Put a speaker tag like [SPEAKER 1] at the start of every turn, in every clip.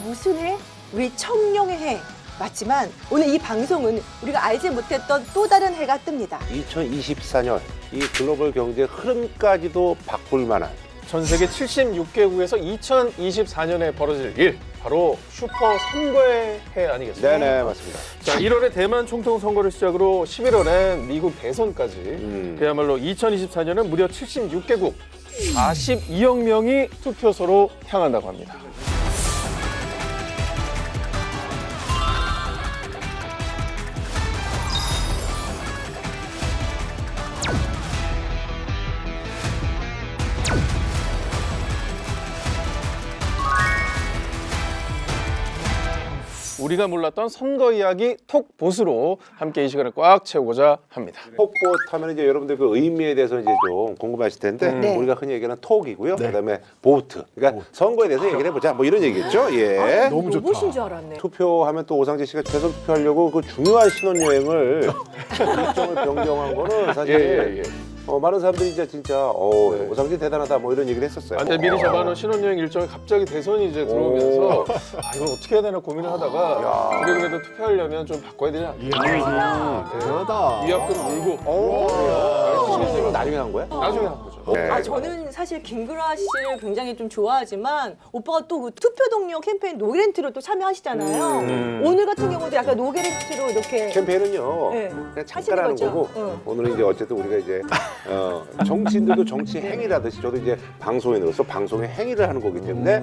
[SPEAKER 1] 무슨 해? 우리 청룡의 해. 맞지만 오늘 이 방송은 우리가 알지 못했던 또 다른 해가 뜹니다.
[SPEAKER 2] 2024년 이 글로벌 경제 흐름까지도 바꿀 만한
[SPEAKER 3] 전 세계 76개국에서 2024년에 벌어질 일, 바로 슈퍼 선거의 해 아니겠습니까?
[SPEAKER 2] 네네 맞습니다.
[SPEAKER 3] 자, 1월에 대만 총통 선거를 시작으로 11월엔 미국 대선까지 그야말로 2024년은 무려 76개국 42억 명이 투표소로 향한다고 합니다. 우리가 몰랐던 선거 이야기 톡봇으로 함께 이 시간을 꽉 채우고자 합니다.
[SPEAKER 2] 톡봇 하면 이제 여러분들 그 의미에 대해서 이제 좀 궁금하실 텐데
[SPEAKER 1] 네.
[SPEAKER 2] 우리가 흔히 얘기하는 톡이고요. 그다음에 보트. 그러니까 선거에 대해서 얘기를 해보자. 뭐 이런 얘기겠죠. 예.
[SPEAKER 1] 너무 좋다. 로봇인 줄 알았네.
[SPEAKER 2] 투표하면 또 오상재 씨가 대선 투표하려고 그 중요한 신혼여행을 일정을 변경한 거는 사실 많은 사람들이 이제 진짜 오상재 대단하다 뭐 이런 얘기를 했었어요.
[SPEAKER 3] 근데 미리 잡아놓은 신혼여행 일정이 갑자기 대선이 이제 들어오면서 이걸 어떻게 해야 되나 고민을 하다가 우리 그래도 투표하려면 좀 바꿔야 되지 않나.
[SPEAKER 4] 대단하다.
[SPEAKER 3] 위약금 물고
[SPEAKER 2] 실제로 나중에 한 거야?
[SPEAKER 3] 나중에 한 거죠.
[SPEAKER 2] 네.
[SPEAKER 1] 아, 저는 사실 김구라 씨를 굉장히 좀 좋아하지만 오빠가 또 그 투표 동료 캠페인 노게렌트로 또 참여하시잖아요. 오늘 같은 경우도 약간 노게렌트로 이렇게
[SPEAKER 2] 캠페인은요
[SPEAKER 1] 네.
[SPEAKER 2] 그냥 잠깐
[SPEAKER 1] 하시는
[SPEAKER 2] 하는
[SPEAKER 1] 거죠?
[SPEAKER 2] 거고
[SPEAKER 1] 응.
[SPEAKER 2] 오늘은 이제 어쨌든 우리가 이제 정치인들도 정치 행위라듯이 저도 이제 방송인으로서 방송의 행위를 하는 거기 때문에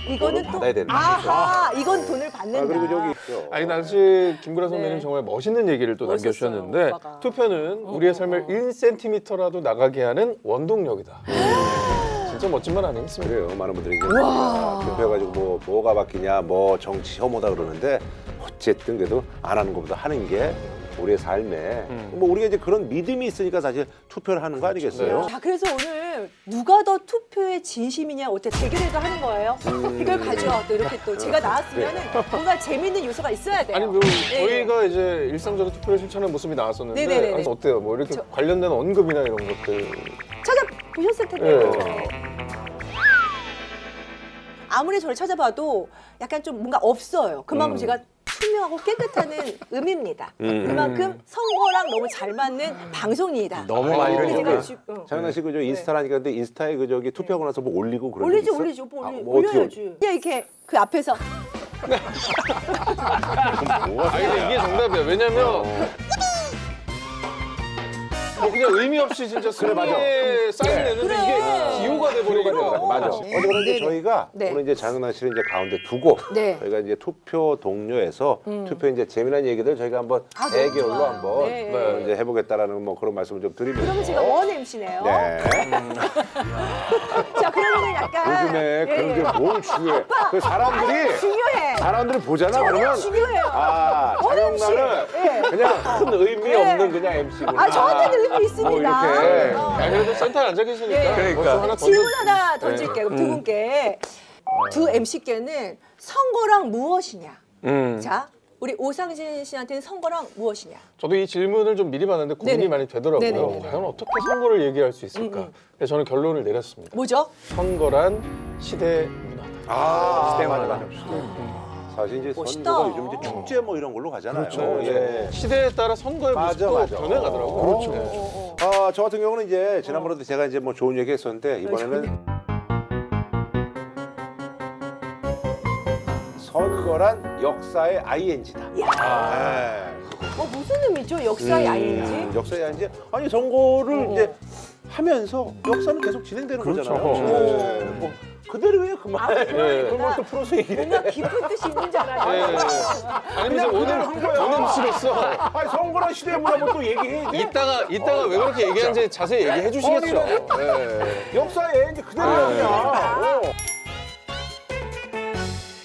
[SPEAKER 1] 이거는
[SPEAKER 2] 돈을 받아야 된다.
[SPEAKER 1] 아하, 이건 돈을 받는다.
[SPEAKER 2] 그리고 저기 있죠.
[SPEAKER 3] 아니 사실 김구라 선배님
[SPEAKER 1] 네.
[SPEAKER 3] 정말 멋있는 얘기를 또
[SPEAKER 1] 멋있었어요,
[SPEAKER 3] 남겨주셨는데
[SPEAKER 1] 오빠가.
[SPEAKER 3] 투표는 우리의 삶을 1cm라도 나가게 하는 원동력이다. 진짜 멋진 말 아니겠습니까?
[SPEAKER 2] 그래요. 많은 분들이 이제 투표해가지고 뭐가 바뀌냐, 뭐 정치 혐오다 그러는데 어쨌든 그래도 안 하는 것보다 하는 게 우리의 삶에 뭐 우리가 이제 그런 믿음이 있으니까 사실 투표를 하는 거 아니겠어요?
[SPEAKER 1] 자, 그래서 오늘 누가 더 투표에 진심이냐 어떻게 대결해서 하는 거예요? 이걸 가져와 또 이렇게 또 제가 나왔으면은 뭔가 재밌는 요소가 있어야 돼요.
[SPEAKER 3] 아니 뭐
[SPEAKER 1] 네.
[SPEAKER 3] 저희가 이제 일상적으로 투표를 실천하는 모습이 나왔었는데
[SPEAKER 1] 네네네네.
[SPEAKER 3] 아니, 어때요? 뭐 이렇게 관련된 언급이나 이런 것들
[SPEAKER 1] 찾아보셨을 텐데.
[SPEAKER 3] 네.
[SPEAKER 1] 그렇죠? 아무리 저를 찾아봐도 약간 좀 뭔가 없어요. 그만큼 제가 투명하고 깨끗하는 의미입니다. 그만큼 선거랑 너무 잘 맞는 방송이다.
[SPEAKER 4] 너무 많이
[SPEAKER 1] 그래서
[SPEAKER 4] 그러니까.
[SPEAKER 1] 제가
[SPEAKER 2] 장은아 씨 그저 인스타라니까 근데 인스타에 그 저기 투표하고 나서 뭐 올리고 그런 적
[SPEAKER 1] 올리지
[SPEAKER 2] 있어?
[SPEAKER 1] 올리지 오빠
[SPEAKER 2] 뭐 어떻게
[SPEAKER 1] 올려야지. 그냥 이렇게 그 앞에서
[SPEAKER 3] 아니 근데 이게 정답이야. 왜냐면 뭐 그냥 의미 없이 진짜 승리에 사인 내는데
[SPEAKER 1] 그래.
[SPEAKER 3] 이게 기호가 돼버리거든요.
[SPEAKER 2] 맞아. 그런데
[SPEAKER 1] 네네.
[SPEAKER 2] 저희가
[SPEAKER 1] 네.
[SPEAKER 2] 오늘 이제 장은아 씨를 이제 가운데 두고
[SPEAKER 1] 네.
[SPEAKER 2] 저희가 이제 투표 동료에서 투표 이제 재미난 얘기들 저희가 한번
[SPEAKER 1] 아, 너무
[SPEAKER 2] 대결로
[SPEAKER 1] 좋아.
[SPEAKER 2] 한번
[SPEAKER 1] 네.
[SPEAKER 2] 이제 해보겠다라는 뭐 그런 말씀을 좀 드리면서.
[SPEAKER 1] 그러면 제가 원 MC네요.
[SPEAKER 2] 네.
[SPEAKER 1] 자, 그러면은 약간
[SPEAKER 2] 요즘에 그런 게 뭘 중요해? 그 사람들이
[SPEAKER 1] 중요해.
[SPEAKER 2] 사람들이 보잖아 그러면
[SPEAKER 1] 중요해요.
[SPEAKER 2] 아 장영란은
[SPEAKER 1] 네.
[SPEAKER 2] 그냥 큰 의미
[SPEAKER 1] 네.
[SPEAKER 2] 없는 그냥 MC구나.
[SPEAKER 1] 아, 저한테는 의미 있습니다.
[SPEAKER 2] 뭐 이렇게.
[SPEAKER 3] 아 그래도 센터에 앉아 계시니까
[SPEAKER 1] 네.
[SPEAKER 3] 뭐 좀 하나
[SPEAKER 1] 질문
[SPEAKER 3] 던져.
[SPEAKER 1] 하나 던질게요. 두 분께. 두 MC께는 선거랑 무엇이냐? 자, 우리 오상진 씨한테는 선거랑 무엇이냐?
[SPEAKER 3] 저도 이 질문을 좀 미리 봤는데 고민이
[SPEAKER 1] 네네.
[SPEAKER 3] 많이 되더라고요.
[SPEAKER 1] 네네네.
[SPEAKER 3] 과연 어떻게 선거를 얘기할 수 있을까? 그래서 저는 결론을 내렸습니다.
[SPEAKER 1] 뭐죠?
[SPEAKER 3] 선거란 시대 문화다.
[SPEAKER 2] 아
[SPEAKER 4] 시대 맞아.
[SPEAKER 2] 사실 이제
[SPEAKER 1] 멋있다.
[SPEAKER 2] 선거가 요즘 이제 축제 뭐 이런 걸로 가잖아요.
[SPEAKER 3] 그렇죠.
[SPEAKER 2] 예.
[SPEAKER 3] 시대에 따라 선거의
[SPEAKER 2] 맞아,
[SPEAKER 3] 모습도
[SPEAKER 2] 맞아.
[SPEAKER 3] 변해가더라고요.
[SPEAKER 2] 그렇죠.
[SPEAKER 3] 네.
[SPEAKER 2] 저 같은 경우는 이제 지난번에도 제가 이제 뭐 좋은 얘기 했었는데 이번에는 선거란 역사의 ING다.
[SPEAKER 1] 무슨 의미죠? 역사의 ING?
[SPEAKER 2] 역사의 ING? 아니 선거를 이제 하면서 역사는 계속 진행되는
[SPEAKER 3] 그렇죠.
[SPEAKER 2] 거잖아요. 네. 뭐 그대로예요 그 말. 그걸 또 풀어서 얘기해.
[SPEAKER 1] 뭔가 깊은 뜻이 있는 줄 알아요.
[SPEAKER 3] 네. 아니면 오늘 MC로서
[SPEAKER 2] 아니 선거란 시대의 문화 뭐또 얘기해.
[SPEAKER 3] 이따가 왜 그렇게 얘기하는지 자세히 얘기해 주시겠죠. 네.
[SPEAKER 2] 역사의 ING 그대로야 그냥.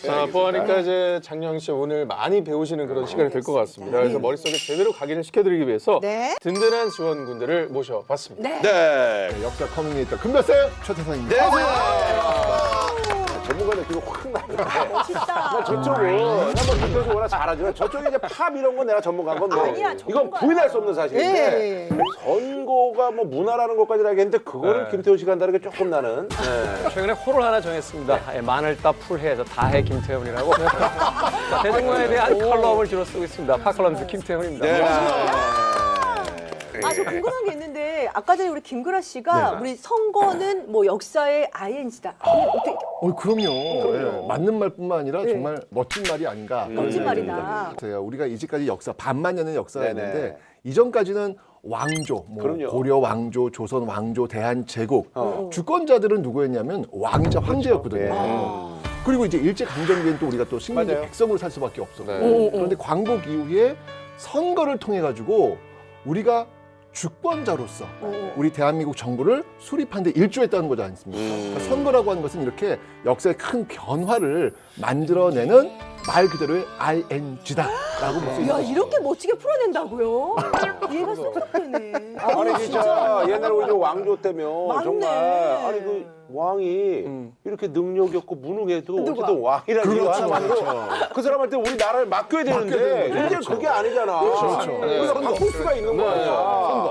[SPEAKER 3] 자, 보아니까 이제 장영 씨 오늘 많이 배우시는 그런 시간이 될 것 같습니다. 그래서 머릿속에 제대로 각인을 시켜드리기 위해서
[SPEAKER 1] 네.
[SPEAKER 3] 든든한 지원군들을 모셔봤습니다.
[SPEAKER 1] 네.
[SPEAKER 2] 네.
[SPEAKER 4] 역사 커뮤니케이터 금별쌤 최태성입니다.
[SPEAKER 2] 전문가 느낌이 확 나네.
[SPEAKER 1] 멋있다.
[SPEAKER 2] 저쪽은 나뭐 대표도 워낙 잘하지만 저쪽에 이제 팝 이런 건 내가 전문가인 건데
[SPEAKER 1] 아니야,
[SPEAKER 2] 이건
[SPEAKER 1] 전문가야.
[SPEAKER 2] 부인할 수 없는 사실인데
[SPEAKER 1] 예.
[SPEAKER 2] 선거가 뭐 문화라는 것까지 알겠는데 그거를
[SPEAKER 3] 네.
[SPEAKER 2] 김태우 씨가 한다는 게 조금 나는
[SPEAKER 4] 최근에 호를 하나 정했습니다. 마늘따 풀해에서 다해 김태훈이라고. 자, 대중문화에 대한 컬럼을 주로 쓰고 있습니다. 파컬럼스 김태훈입니다.
[SPEAKER 1] 아, 저 궁금한 게 있는데 아까 전에 우리 김구라 씨가 우리 선거는 뭐 역사의 ING다. 어떻게
[SPEAKER 5] 그럼요. 예, 맞는 말뿐만 아니라
[SPEAKER 1] 네.
[SPEAKER 5] 정말 멋진 말이 아닌가. 그런
[SPEAKER 1] 멋진
[SPEAKER 5] 생각이
[SPEAKER 1] 말이다.
[SPEAKER 5] 듭니다. 우리가 이제까지 역사 반만 년의 역사가
[SPEAKER 2] 네네.
[SPEAKER 5] 있는데 이전까지는 왕조, 뭐
[SPEAKER 2] 그럼요.
[SPEAKER 5] 고려 왕조, 조선 왕조, 대한 제국 주권자들은 누구였냐면 왕이자 황제였거든요. 그리고 이제 일제 강점기엔 또 우리가 또 식민지
[SPEAKER 2] 맞아요.
[SPEAKER 5] 백성으로 살 수밖에 없었고
[SPEAKER 3] 네.
[SPEAKER 5] 그런데 광복 이후에 선거를 통해 가지고 우리가 주권자로서 우리 대한민국 정부를 수립한 데 일조했다는 거지 않습니까? 그러니까 선거라고 하는 것은 이렇게 역사의 큰 변화를 만들어내는 말 그대로의 ING다라고 볼 수
[SPEAKER 1] 야,
[SPEAKER 5] 있습니다.
[SPEAKER 1] 이렇게 멋지게 풀어낸다고요? 이해가 쏙쏙 되네.
[SPEAKER 2] 아니 진짜 옛날에 우리 저 왕조 때면
[SPEAKER 1] 맞네.
[SPEAKER 2] 정말 아니 그 왕이 이렇게 능력이 없고 무능해도
[SPEAKER 1] 누가?
[SPEAKER 2] 어쨌든 왕이라는 이유
[SPEAKER 5] 그렇죠,
[SPEAKER 2] 하나만으로 그 사람한테 우리 나라를 맡겨야 되는데 이제 그게 아니잖아.
[SPEAKER 5] 그렇죠.
[SPEAKER 2] 그래서 바꿀 수가 있는 거야.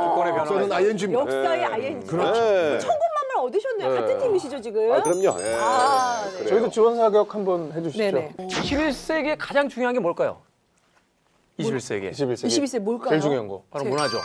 [SPEAKER 4] 주권의 변화.
[SPEAKER 5] 저는 ING입니다.
[SPEAKER 1] 역사의 ING.
[SPEAKER 5] 그렇죠.
[SPEAKER 1] 천군만말 얻으셨네요. 같은 팀이시죠, 지금?
[SPEAKER 2] 아 그럼요. 예.
[SPEAKER 1] 아, 네.
[SPEAKER 3] 저희도 지원 사격 한번 해주시죠.
[SPEAKER 1] 네네.
[SPEAKER 4] 21세기에 가장 중요한 게 뭘까요? 21세기.
[SPEAKER 3] 21세기.
[SPEAKER 1] 21세 뭘까요?
[SPEAKER 3] 제일 중요한 거.
[SPEAKER 4] 바로 문화죠.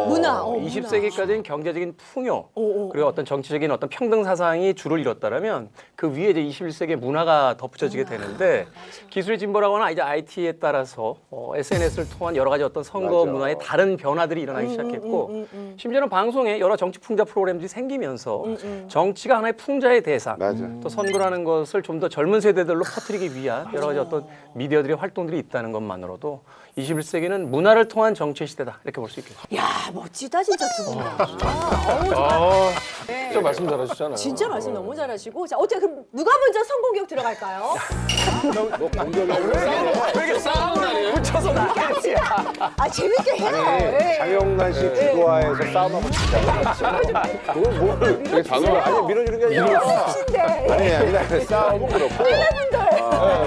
[SPEAKER 1] 문화.
[SPEAKER 4] 20세기까지는 경제적인 풍요
[SPEAKER 1] 오.
[SPEAKER 4] 그리고 어떤 정치적인 어떤 평등 사상이 주를 이뤘다면 그 위에 이제 21세기의 문화가 덧붙여지게 되는데 기술의 진보라거나 이제 IT에 따라서 SNS를 통한 여러 가지 어떤 선거
[SPEAKER 2] 맞아.
[SPEAKER 4] 문화의 다른 변화들이 일어나기 시작했고 심지어는 방송에 여러 정치 풍자 프로그램들이 생기면서 정치가 하나의 풍자의 대상
[SPEAKER 2] 맞아.
[SPEAKER 4] 또 선거라는 것을 좀 더 젊은 세대들로 퍼뜨리기 위한 여러 가지 어떤 미디어들의 활동들이 있다는 것만으로도 21세기는 문화를 통한 정치 시대다 이렇게 볼 수 있겠죠.
[SPEAKER 1] 야, 멋지다, 진짜 두 분.
[SPEAKER 3] 진짜 말씀 잘하시잖아요.
[SPEAKER 1] 진짜 말씀 너무 잘하시고. 자, 어떻게 그럼 누가 먼저 성공격 들어갈까요?
[SPEAKER 2] 너 공격이
[SPEAKER 4] 왜 이렇게 싸우는 날이에요? 붙여서 나가지.
[SPEAKER 1] 아, 재밌게 해요. 예.
[SPEAKER 2] 장영란 씨 주도하에서 싸움하고 진짜 그걸 뭘
[SPEAKER 3] 되게 단호해.
[SPEAKER 2] 아니 밀어주는 게 아니라
[SPEAKER 1] 신데.
[SPEAKER 2] 아니 아니라 그 싸움은 그렇고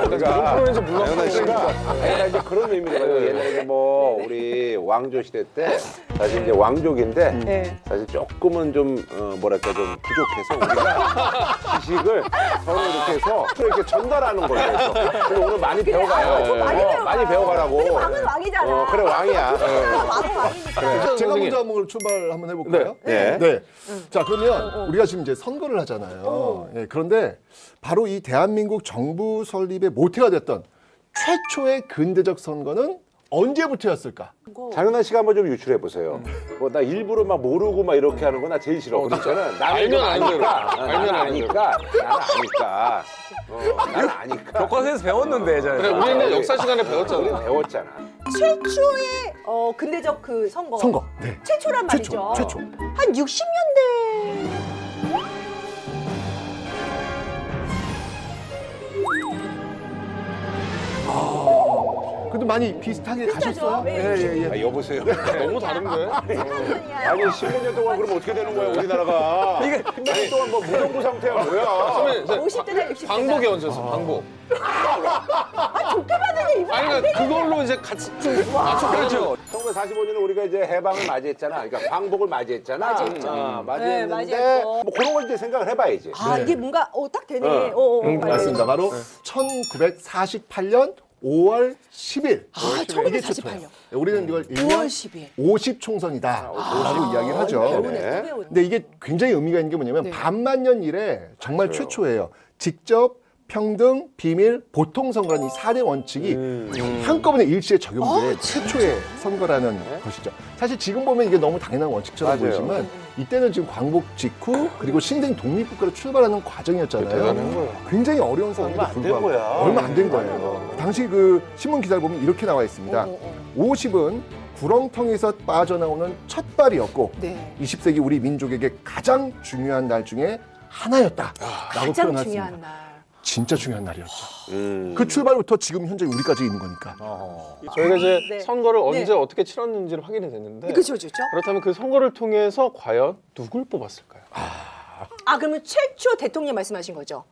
[SPEAKER 2] 그러니까
[SPEAKER 3] 프로에서 물러서
[SPEAKER 2] 장영란 씨가 내가 이제 그런 의미로 가지고 옛날에 이제 뭐 우리 왕조 시대 때 사실 이제 왕족인데
[SPEAKER 1] 네.
[SPEAKER 2] 사실 조금은 좀 뭐랄까 좀 부족해서 우리가 지식을 서로 이렇게 해서 이렇게 전달하는 거예요. 그래서 오늘 많이 배워가요. 많이 배워가라고.
[SPEAKER 1] 왕은 왕이잖아.
[SPEAKER 2] 그래 왕이야.
[SPEAKER 1] 왕은 왕이니까.
[SPEAKER 5] 제가 먼저 한번 출발 한번 해볼까요?
[SPEAKER 2] 네.
[SPEAKER 5] 네. 자, 그러면 우리가 지금 이제 선거를 하잖아요. 예, 그런데 바로 이 대한민국 정부 설립의 모태가 됐던 최초의 근대적 선거는 언제부터였을까?
[SPEAKER 2] 장윤아 씨가 한번 좀 유출해 보세요. 뭐 나 일부러 막 모르고 막 이렇게 하는 거 나 제일 싫어. 그렇잖아. 나는
[SPEAKER 3] 알면
[SPEAKER 2] 좀
[SPEAKER 3] 아는 대로.
[SPEAKER 2] 아니까.
[SPEAKER 3] 알면
[SPEAKER 2] 나는
[SPEAKER 3] 아는 대로.
[SPEAKER 2] 아니까. 나는 아니까. 나는 아니까.
[SPEAKER 4] 교과서에서 배웠는데 예전에.
[SPEAKER 3] 그래, 우리는 역사 시간에 배웠잖아.
[SPEAKER 2] 우리는 배웠잖아.
[SPEAKER 1] 최초의 근대적 그 선거.
[SPEAKER 5] 선거. 네.
[SPEAKER 1] 최초란 말이죠.
[SPEAKER 5] 최초.
[SPEAKER 1] 한 60년대.
[SPEAKER 5] 그래도 많이 비슷하게 가셨어요?
[SPEAKER 1] 네.
[SPEAKER 2] 아, 여보세요.
[SPEAKER 3] 너무 다른데?
[SPEAKER 2] 아니 10년 동안 그럼 어떻게 되는 거야 우리나라가? 이게 10년 동안 뭐 무정부 상태야 뭐야?
[SPEAKER 3] 선배님,
[SPEAKER 1] 50대나 60대나.
[SPEAKER 3] 광복이 언제였어? 광복.
[SPEAKER 1] 좋게 받으니 이거
[SPEAKER 3] 아니 그러니까 그걸로 이제 같이 좀 맞춰.
[SPEAKER 2] 1945년에 우리가 이제 해방을 맞이했잖아. 그러니까 광복을 맞이했잖아.
[SPEAKER 1] 맞이했죠.
[SPEAKER 2] 맞이했는데
[SPEAKER 1] 네, 맞이했고.
[SPEAKER 2] 뭐 그런 걸 이제 생각을 해봐야지.
[SPEAKER 1] 아, 이게 뭔가 딱 되네.
[SPEAKER 5] 맞습니다. 바로 1948년 5월 10일.
[SPEAKER 1] 아,
[SPEAKER 5] 이게
[SPEAKER 1] 1948년.
[SPEAKER 5] 최초예요. 우리는 이걸
[SPEAKER 1] 5월
[SPEAKER 5] 1년
[SPEAKER 1] 10일.
[SPEAKER 5] 50 총선이다라고 이야기를 하죠.
[SPEAKER 1] 배우네.
[SPEAKER 5] 근데 이게 굉장히 의미가 있는 게 뭐냐면
[SPEAKER 1] 네.
[SPEAKER 5] 반만년 이래 정말 최초예요. 직접 평등, 비밀, 보통 선거라는 이 4대 원칙이 한꺼번에 일시에 적용된 최초의 선거라는 것이죠. 사실 지금 보면 이게 너무 당연한 원칙처럼
[SPEAKER 2] 맞아요.
[SPEAKER 5] 보이지만 이때는 지금 광복 직후 그리고 신생 독립국가로 출발하는 과정이었잖아요. 굉장히 어려운 상황인데
[SPEAKER 2] 얼마 안된
[SPEAKER 5] 불구하고
[SPEAKER 2] 거야.
[SPEAKER 5] 얼마 안 된 거예요. 당시 그 신문 기사를 보면 이렇게 나와 있습니다. 50은 구렁텅이에서 빠져나오는 첫 발이었고
[SPEAKER 1] 네.
[SPEAKER 5] 20세기 우리 민족에게 가장 중요한 날 중에 하나였다. 라고
[SPEAKER 1] 가장
[SPEAKER 5] 표현했습니다.
[SPEAKER 1] 중요한 날.
[SPEAKER 5] 진짜 중요한 날이었죠.
[SPEAKER 2] 음.
[SPEAKER 5] 그 출발부터 지금 현재 우리까지 있는 거니까.
[SPEAKER 3] 저희가 이제
[SPEAKER 1] 네.
[SPEAKER 3] 선거를 언제
[SPEAKER 1] 네.
[SPEAKER 3] 어떻게 치렀는지를 확인이 됐는데
[SPEAKER 1] 그렇죠.
[SPEAKER 3] 그렇다면 그 선거를 통해서 과연 누굴 뽑았을까요?
[SPEAKER 1] 아, 그러면 최초 대통령 말씀하신 거죠?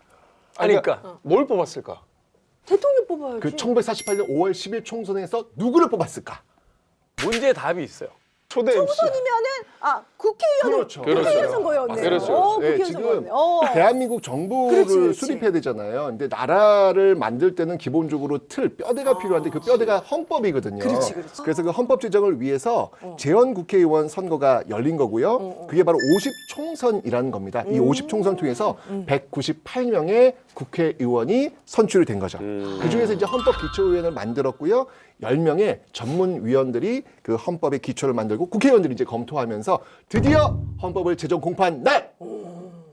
[SPEAKER 3] 아니,
[SPEAKER 4] 그러니까.
[SPEAKER 3] 뭘 뽑았을까?
[SPEAKER 1] 대통령 뽑아야지.
[SPEAKER 5] 그 1948년 5월 10일 총선에서 누구를 뽑았을까?
[SPEAKER 4] 문제의 답이 있어요.
[SPEAKER 3] 초대 MC.
[SPEAKER 1] 총선이면은 국회의원
[SPEAKER 5] 그렇죠.
[SPEAKER 1] 국회의원
[SPEAKER 3] 그렇죠.
[SPEAKER 1] 선거였네.
[SPEAKER 3] 그렇죠.
[SPEAKER 5] 네,
[SPEAKER 1] 국회의원
[SPEAKER 5] 지금
[SPEAKER 1] 선거였네.
[SPEAKER 5] 대한민국 정부를
[SPEAKER 1] 그렇지, 그렇지.
[SPEAKER 5] 수립해야 되잖아요. 근데 나라를 만들 때는 기본적으로 뼈대가 필요한데 그 뼈대가 헌법이거든요.
[SPEAKER 1] 그렇지, 그렇지.
[SPEAKER 5] 그래서 그 헌법 제정을 위해서 재헌 국회의원 선거가 열린 거고요. 그게 바로 50총선이라는 겁니다. 이 50총선 통해서 198명의 국회의원이 선출이 된 거죠. 그중에서 이제 헌법 기초위원회를 만들었고요. 10명의 전문위원들이 그 헌법의 기초를 만들고 국회의원들이 이제 검토하면서 드디어 헌법을 제정 공포한 날!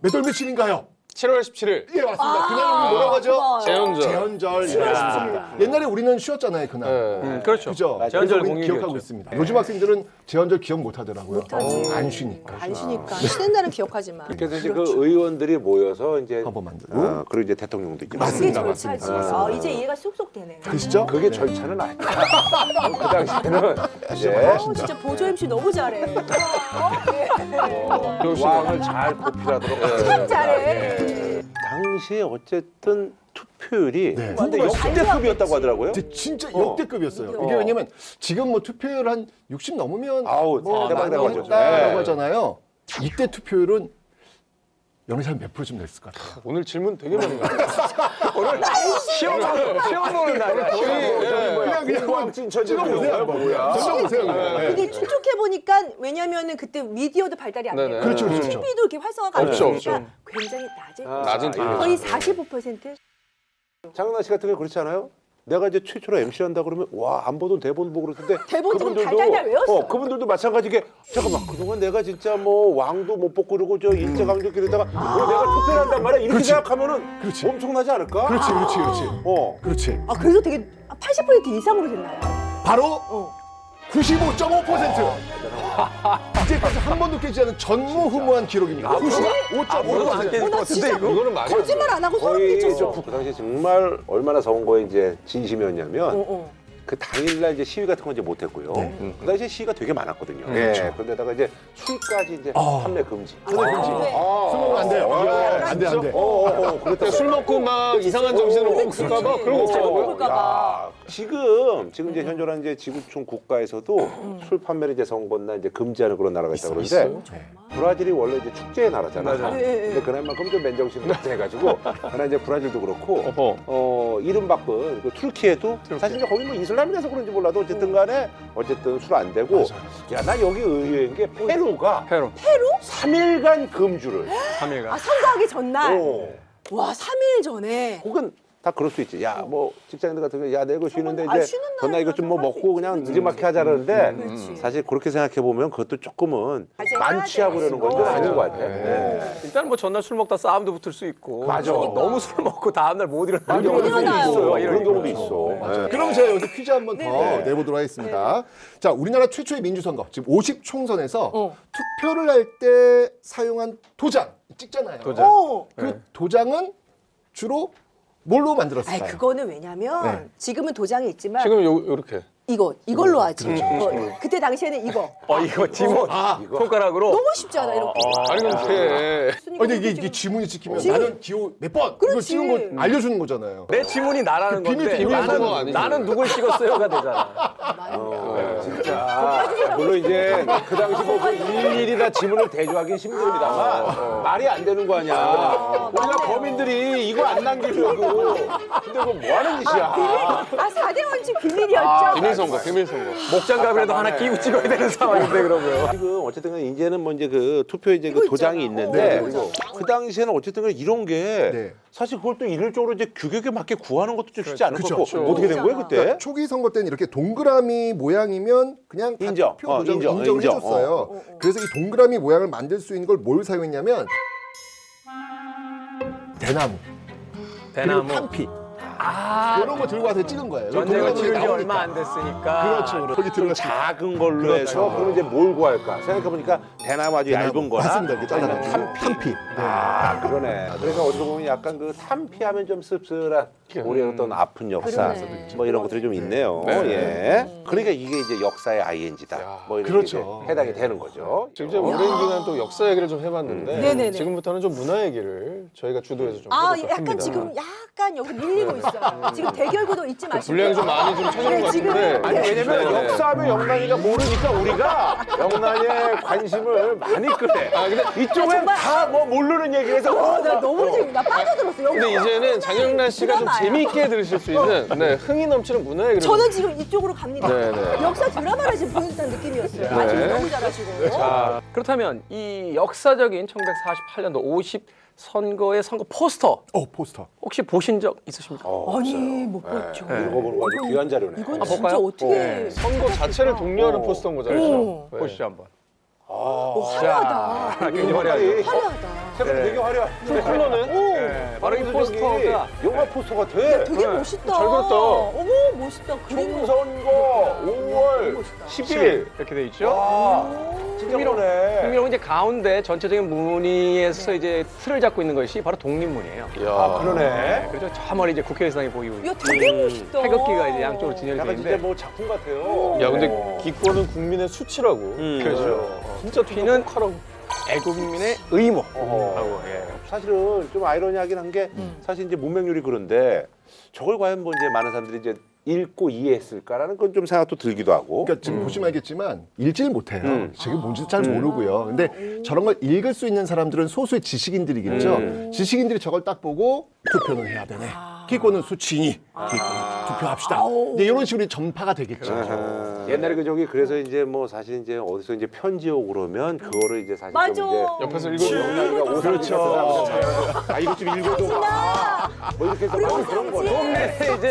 [SPEAKER 5] 몇 월 며칠인가요?
[SPEAKER 3] 7월 17일.
[SPEAKER 5] 예, 맞습니다. 그날 뭐라고 하죠?
[SPEAKER 1] 고마워요.
[SPEAKER 3] 재헌절.
[SPEAKER 5] 재헌절이었습니다. 옛날에 우리는 쉬었잖아요, 그날.
[SPEAKER 3] 네.
[SPEAKER 4] 그렇죠.
[SPEAKER 5] 그죠?
[SPEAKER 4] 재헌절
[SPEAKER 5] 그래서 우리는
[SPEAKER 4] 공휴일이었죠.
[SPEAKER 5] 기억하고 있습니다. 요즘 학생들은 재헌절 기억 못 하더라고요.
[SPEAKER 1] 못하지.
[SPEAKER 5] 안 쉬니까.
[SPEAKER 1] 안 쉬니까 쉬는 날은 기억하지만.
[SPEAKER 2] 그래서 이제 그 의원들이 모여서 이제
[SPEAKER 5] 헌법 만들고.
[SPEAKER 2] 그리고 이제 대통령도 있고.
[SPEAKER 1] 그게
[SPEAKER 5] 맞습니다,
[SPEAKER 1] 절차지.
[SPEAKER 5] 맞습니다.
[SPEAKER 1] 이제 이해가 쏙쏙 되네.
[SPEAKER 5] 그러시죠?
[SPEAKER 2] 그게 절차는 아니야. 그 당시에는 이제
[SPEAKER 1] 진짜 보조 MC 너무 잘해.
[SPEAKER 2] 왕을 잘 고필하도록
[SPEAKER 1] 참 잘해.
[SPEAKER 2] 당시에 어쨌든 투표율이
[SPEAKER 5] 네.
[SPEAKER 2] 근데 역대급이었다고 하더라고요.
[SPEAKER 5] 진짜 역대급이었어요. 이게 왜냐면 지금 뭐 투표율 한 60 넘으면
[SPEAKER 2] 아우,
[SPEAKER 5] 뭐
[SPEAKER 2] 대박이라고
[SPEAKER 5] 많이
[SPEAKER 2] 하죠.
[SPEAKER 5] 했다라고
[SPEAKER 2] 네.
[SPEAKER 5] 하잖아요. 이때 투표율은 연예사 몇 프로쯤 냈을 것 같아요.
[SPEAKER 3] 오늘 질문 되게 많이 나와요.
[SPEAKER 4] 시험 보는 날이야.
[SPEAKER 2] 그냥 왕진 처지
[SPEAKER 5] 보세요.
[SPEAKER 2] 뭐야?
[SPEAKER 5] 보세요. 네.
[SPEAKER 1] 이게 추측해 보니까 왜냐면은 그때 미디어도 발달이 안
[SPEAKER 3] 네네.
[SPEAKER 1] 돼요.
[SPEAKER 5] 그렇죠, 그렇죠.
[SPEAKER 1] TV도 이렇게 활성화가 안
[SPEAKER 3] 없죠,
[SPEAKER 1] 되니까
[SPEAKER 3] 없죠.
[SPEAKER 1] 굉장히 낮을
[SPEAKER 2] 아,
[SPEAKER 1] 거예요.
[SPEAKER 3] 낮은 편이죠.
[SPEAKER 1] 거의 45%.
[SPEAKER 2] 장은아 씨 같은 경우 그렇지 않아요? 내가 이제 최초로 MC 한다 그러면 와 안 보던 대본 보고 그러는데
[SPEAKER 1] 대본 좀 달달달 외웠어.
[SPEAKER 2] 그분들도 마찬가지게 잠깐만 그동안 내가 진짜 뭐 왕도 못 뽑고 그러고 저 일제강점기 이러다가 내가 투표를 한단 말이야 이렇게 생각하면은
[SPEAKER 5] 그렇지.
[SPEAKER 2] 엄청나지 않을까?
[SPEAKER 5] 그렇지, 그렇지, 그렇지. 그렇지.
[SPEAKER 1] 그래서 되게 80% 이상으로 됐나요?
[SPEAKER 5] 바로
[SPEAKER 1] 어.
[SPEAKER 5] 95.5%. 이제까지 한 번도 깨지 않은 전무후무한 기록입니다. 95.5%.
[SPEAKER 1] 나 진짜
[SPEAKER 3] 이거는 말이 안 돼.
[SPEAKER 1] 거짓말 안 하고 소름
[SPEAKER 2] 거의
[SPEAKER 1] 끼쳤어.
[SPEAKER 2] 그 당시에 정말 얼마나 선거에 이제 진심이었냐면
[SPEAKER 1] 어.
[SPEAKER 2] 그 당일날 이제 시위 같은 건 이제 못했고요. 그 당시에 시위가 되게 많았거든요. 예. 그런데다가 이제 술까지 이제 판매 금지.
[SPEAKER 5] 판매 금지.
[SPEAKER 1] 네.
[SPEAKER 5] 술 먹으면 안 돼요. 안 돼, 안 돼.
[SPEAKER 3] 그때 술 먹고 막 이상한 정신으로 먹을까봐 그런 거 없더라고요.
[SPEAKER 1] 먹을까봐.
[SPEAKER 2] 야, 지금 이제 현존한 이제 지구촌 국가에서도 술 판매를 이제 선거나 이제 금지하는 그런 나라가 있다고 그러는데 브라질이 원래 이제 축제의 나라잖아요.
[SPEAKER 4] 맞아요.
[SPEAKER 2] 근데 그날만큼 좀 맨정신이 해가지고 그날 이제 브라질도 그렇고 이름 바꾼 그 툴키에도 사실 이제 거기 뭐 이슬람이라서 그런지 몰라도 어쨌든간에 어쨌든 술 안 되고 야 나 여기 의외인 게 페루가
[SPEAKER 4] 페루
[SPEAKER 2] 3일간 금주를
[SPEAKER 4] 3일간.
[SPEAKER 1] 선거하기 전날.
[SPEAKER 2] 어.
[SPEAKER 1] 와, 3일 전에.
[SPEAKER 2] 혹은 다 그럴 수 있지. 야, 뭐 직장인들 같은 경우 야, 내가 이거 쉬는데
[SPEAKER 1] 아,
[SPEAKER 2] 이제
[SPEAKER 1] 쉬는
[SPEAKER 2] 전날 이거 좀 뭐
[SPEAKER 1] 날은
[SPEAKER 2] 먹고 그냥 늦지막히 하자는데
[SPEAKER 1] 그렇지.
[SPEAKER 2] 사실 그렇게 생각해 보면 그것도 조금은
[SPEAKER 1] 아직
[SPEAKER 2] 만취하고려는 건
[SPEAKER 1] 해야
[SPEAKER 2] 아닌 것
[SPEAKER 1] 돼.
[SPEAKER 2] 같아. 네.
[SPEAKER 4] 일단 뭐 전날 술 먹다 싸움도 붙을 수 있고.
[SPEAKER 2] 맞아.
[SPEAKER 4] 너무 술 먹고 다음날 못 일어나는
[SPEAKER 2] 그런
[SPEAKER 4] 경우도
[SPEAKER 1] 일어나요.
[SPEAKER 2] 경우도
[SPEAKER 4] 있어요.
[SPEAKER 2] 있어. 그런 경우도 있어. 네.
[SPEAKER 5] 그럼 제가 여기서 퀴즈 한 번 더
[SPEAKER 1] 네네.
[SPEAKER 5] 내보도록 하겠습니다. 자, 우리나라 최초의 민주선거, 지금 50총선에서
[SPEAKER 1] 어.
[SPEAKER 5] 투표를 할 때 사용한 도장, 찍잖아요.
[SPEAKER 4] 도장.
[SPEAKER 1] 어.
[SPEAKER 5] 그 도장은 주로 뭘로 만들었을까요?
[SPEAKER 1] 아니, 그거는 왜냐면
[SPEAKER 5] 네.
[SPEAKER 1] 지금은 도장이 있지만
[SPEAKER 3] 지금 요렇게.
[SPEAKER 1] 이걸로 하지. 그때 당시에는 이거.
[SPEAKER 4] 이거 지문 손가락으로.
[SPEAKER 1] 너무 쉽잖아, 이렇게.
[SPEAKER 3] 아니 근데
[SPEAKER 5] 근데 이게 지문이 찍히면
[SPEAKER 1] 지문.
[SPEAKER 5] 나는 기호 몇 번? 이거
[SPEAKER 1] 그렇지.
[SPEAKER 5] 찍은 거 알려주는 거잖아요.
[SPEAKER 4] 내 지문이 나라는
[SPEAKER 5] 그
[SPEAKER 4] 건데
[SPEAKER 3] 비밀
[SPEAKER 4] 나는,
[SPEAKER 3] 번호 아니죠?
[SPEAKER 4] 나는 누굴 찍었어요가 되잖아.
[SPEAKER 2] 진짜 물론 이제 그 당시 뭐그 일일이 다 지문을 대조하기 힘듭니다만 말이 안 되는 거 아니야. 우리가 범인들이 이거 안 남기려고. 근데 그거 뭐 하는 짓이야.
[SPEAKER 1] 4대 원칙 비밀이었죠.
[SPEAKER 3] 비밀 선거.
[SPEAKER 4] 목장갑이라도 하나 끼고 찍어야 되는 상황인데 그러면.
[SPEAKER 2] 지금 어쨌든 간에 이제는 뭐 이제 그 투표에 이제 그
[SPEAKER 1] 이거
[SPEAKER 2] 도장이
[SPEAKER 1] 있잖아.
[SPEAKER 2] 있는데
[SPEAKER 1] 그리고
[SPEAKER 2] 그 당시에는 어쨌든 간에 이런 게
[SPEAKER 5] 네.
[SPEAKER 2] 사실 그걸 또 일률적으로 이제 규격에 맞게 구하는 것도 좀 쉽지 않을
[SPEAKER 5] 그렇죠.
[SPEAKER 2] 것 같고
[SPEAKER 3] 그렇죠.
[SPEAKER 2] 어떻게 된 거예요 그때?
[SPEAKER 5] 그러니까 초기 선거 때는 이렇게 동그라미 모양이면 그냥 다
[SPEAKER 2] 인정.
[SPEAKER 5] 투표 도장을
[SPEAKER 2] 인정.
[SPEAKER 5] 인정을
[SPEAKER 2] 인정.
[SPEAKER 5] 해줬어요. 그래서 이 동그라미 모양을 만들 수 있는 걸 뭘 사용했냐면 대나무, 그리고
[SPEAKER 4] 대나무.
[SPEAKER 5] 탄피
[SPEAKER 4] 아,
[SPEAKER 5] 이런 거 들고 와서 찍은 거예요.
[SPEAKER 4] 전쟁을
[SPEAKER 5] 동그라미
[SPEAKER 4] 치른 지
[SPEAKER 5] 나오니까.
[SPEAKER 4] 얼마 안 됐으니까.
[SPEAKER 5] 그렇죠. 거기 들어가
[SPEAKER 2] 작은 걸로 해서 그럼 이제 뭘 구할까? 생각해보니까 대나무 아주 얇은 거나
[SPEAKER 5] 맞습니다. 이렇게 잘라서
[SPEAKER 2] 아니면
[SPEAKER 5] 탄피.
[SPEAKER 2] 아 그러네. 그러니까 어떻게 보면 약간 그 탄피하면 좀 씁쓸한 우리의 어떤 아픈 역사
[SPEAKER 1] 그러네.
[SPEAKER 2] 뭐 이런 것들이 좀 있네요.
[SPEAKER 3] 네.
[SPEAKER 2] 예. 그러니까 이게 이제 역사의 ING다. 뭐 이렇게
[SPEAKER 5] 그렇죠.
[SPEAKER 2] 이제 해당이 되는 거죠.
[SPEAKER 3] 지금 이제 오랜 기간 또 역사 얘기를 좀 해봤는데
[SPEAKER 1] 네네네.
[SPEAKER 3] 지금부터는 좀 문화 얘기를 저희가 주도해서 좀
[SPEAKER 1] 아,
[SPEAKER 3] 해볼까
[SPEAKER 1] 약간
[SPEAKER 3] 합니다.
[SPEAKER 1] 지금 약간 여기 밀리고 있어요. 지금 대결구도 잊지 마시고.
[SPEAKER 3] 분량이 좀 많이 좀 찾아온 것
[SPEAKER 1] 지금
[SPEAKER 3] 같은데.
[SPEAKER 2] 아니 왜냐면
[SPEAKER 3] 네.
[SPEAKER 2] 역사하면 영란이가 모르니까 우리가 영란이의 관심을 많이 끄네.
[SPEAKER 3] 아, 근데
[SPEAKER 2] 이쪽은
[SPEAKER 1] 정말-
[SPEAKER 2] 다 뭐 모르는 얘기해서
[SPEAKER 1] 나 너무 재밌다. 빠져들었어. 여기.
[SPEAKER 3] 근데 이제는 장영란 씨가 좀
[SPEAKER 1] 드라마야.
[SPEAKER 3] 재미있게 들으실 수 있는 네, 흥이 넘치는 문화 얘기를
[SPEAKER 1] 저는 지금 이쪽으로 갑니다.
[SPEAKER 3] 네.
[SPEAKER 1] 역사 드라마를 지금 보는 듯한 느낌이었어요. 아, 지금 너무 잘하시고.
[SPEAKER 4] 자, 그렇다면 이 역사적인 1948년도 50 선거의 선거 포스터
[SPEAKER 5] 포스터.
[SPEAKER 4] 혹시 보신 적 있으십니까?
[SPEAKER 1] 아니, 못 봤죠.
[SPEAKER 2] 읽어보는 거 아주 귀한 자료네.
[SPEAKER 1] 이건
[SPEAKER 4] 아,
[SPEAKER 1] 진짜
[SPEAKER 4] 볼까요?
[SPEAKER 1] 어떻게.
[SPEAKER 3] 선거 자체를 독려하는 포스터인 거잖아요. 네.
[SPEAKER 4] 보시죠 한번.
[SPEAKER 1] 화려하다.
[SPEAKER 4] 굉장히 화려하죠.
[SPEAKER 1] 화려하다.
[SPEAKER 2] 색깔 되게 화려해.
[SPEAKER 3] 컬러는
[SPEAKER 4] 네, 바로 이 포스터가
[SPEAKER 2] 영화 포스터 같아.
[SPEAKER 1] 되게 멋있다.
[SPEAKER 3] 잘 그렸다.
[SPEAKER 1] 어머, 멋있다. 그림.
[SPEAKER 2] 총선거 5월 10일.
[SPEAKER 4] 이렇게 돼 있죠.
[SPEAKER 2] 와, 진짜 그러네.
[SPEAKER 4] 흥미로운 이제 가운데 전체적인 무늬에서 이제 틀을 잡고 있는 것이 바로 독립문이에요.
[SPEAKER 2] 아, 그러네.
[SPEAKER 4] 그렇죠. 저 멀리 이제 국회의상이 보이고
[SPEAKER 1] 야,
[SPEAKER 4] 있고
[SPEAKER 1] 되게 멋있다.
[SPEAKER 4] 태극기가 이제 양쪽으로 진열되어
[SPEAKER 2] 약간 진짜
[SPEAKER 4] 있는데
[SPEAKER 2] 뭐 작품 같아요.
[SPEAKER 3] 야 근데 기권은 국민의 수치라고.
[SPEAKER 4] 그렇죠.
[SPEAKER 3] 진짜
[SPEAKER 4] 피는
[SPEAKER 3] 똑똑하라고.
[SPEAKER 4] 애국민의 의무라고.
[SPEAKER 2] 어허.
[SPEAKER 4] 예.
[SPEAKER 2] 사실은 좀 아이러니하긴 한 게 사실 이제 문맹률이 그런데 저걸 과연 뭐 이제 많은 사람들이 이제 읽고 이해했을까라는 건 좀 생각도 들기도 하고.
[SPEAKER 5] 그러니까 지금 보시면 알겠지만 읽지를 못해요. 저게 뭔지도 잘 모르고요. 근데 저런 걸 읽을 수 있는 사람들은 소수의 지식인들이겠죠. 지식인들이 저걸 딱 보고 투표는 해야 되네. 기권은 수치니 기권 투표합시다. 이제 이런 식으로 전파가 되겠죠.
[SPEAKER 2] 옛날에 그 저기 그래서 이제 뭐 사실 이제 어디서 이제 편지 오고 그러면 그거를 이제 사실
[SPEAKER 1] 맞아.
[SPEAKER 2] 좀 이제
[SPEAKER 3] 옆에서 읽어줘.
[SPEAKER 2] 그렇죠. 아 이거 좀 읽어줘. 뭐 이렇게 해서 막 그런 거.
[SPEAKER 4] 이제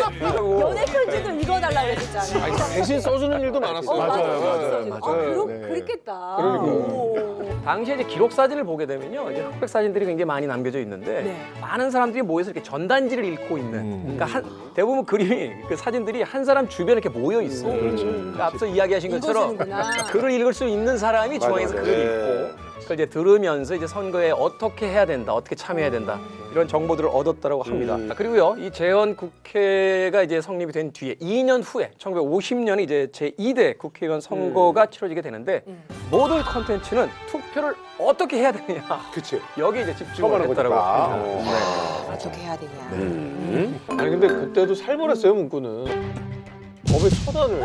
[SPEAKER 1] 연애 편지도 읽어달라고 했잖아.
[SPEAKER 3] 아니, 대신 써주는 일도 많았어요.
[SPEAKER 5] 맞아요.
[SPEAKER 1] 아,
[SPEAKER 5] 네.
[SPEAKER 1] 그랬겠다.
[SPEAKER 3] 그러니까요.
[SPEAKER 4] 당시에 이제 기록 사진을 보게 되면요, 이제 흑백 사진들이 굉장히 많이 남겨져 있는데
[SPEAKER 1] 네.
[SPEAKER 4] 많은 사람들이 모여서 이렇게 전단지를 읽고 있는. 그러니까 대부분 그림이 그 사진들이 한 사람 주변에 이렇게 모여 있어요. 그러니까 앞서 이야기하신 것처럼
[SPEAKER 1] 읽어주는구나.
[SPEAKER 4] 글을 읽을 수 있는 사람이 중앙에서
[SPEAKER 2] 맞아요.
[SPEAKER 4] 글을
[SPEAKER 2] 네.
[SPEAKER 4] 읽고. 그걸 이제 들으면서 이제 선거에 어떻게 해야 된다, 어떻게 참여해야 된다 이런 정보들을 얻었다라고 합니다. 그리고요, 이 재헌 국회가 이제 성립이 된 뒤에 2년 후에 1950년에 이제 제 2대 국회의원 선거가 치러지게 되는데 모든 컨텐츠는 투표를 어떻게 해야 되느냐
[SPEAKER 2] 그치.
[SPEAKER 4] 여기에 이제 집중을
[SPEAKER 2] 처벌하는
[SPEAKER 4] 했다라고
[SPEAKER 2] 거니까.
[SPEAKER 4] 합니다.
[SPEAKER 1] 어떻게 해야 되냐.
[SPEAKER 3] 아니 근데 그때도 살벌했어요 문구는. 법의 처단을.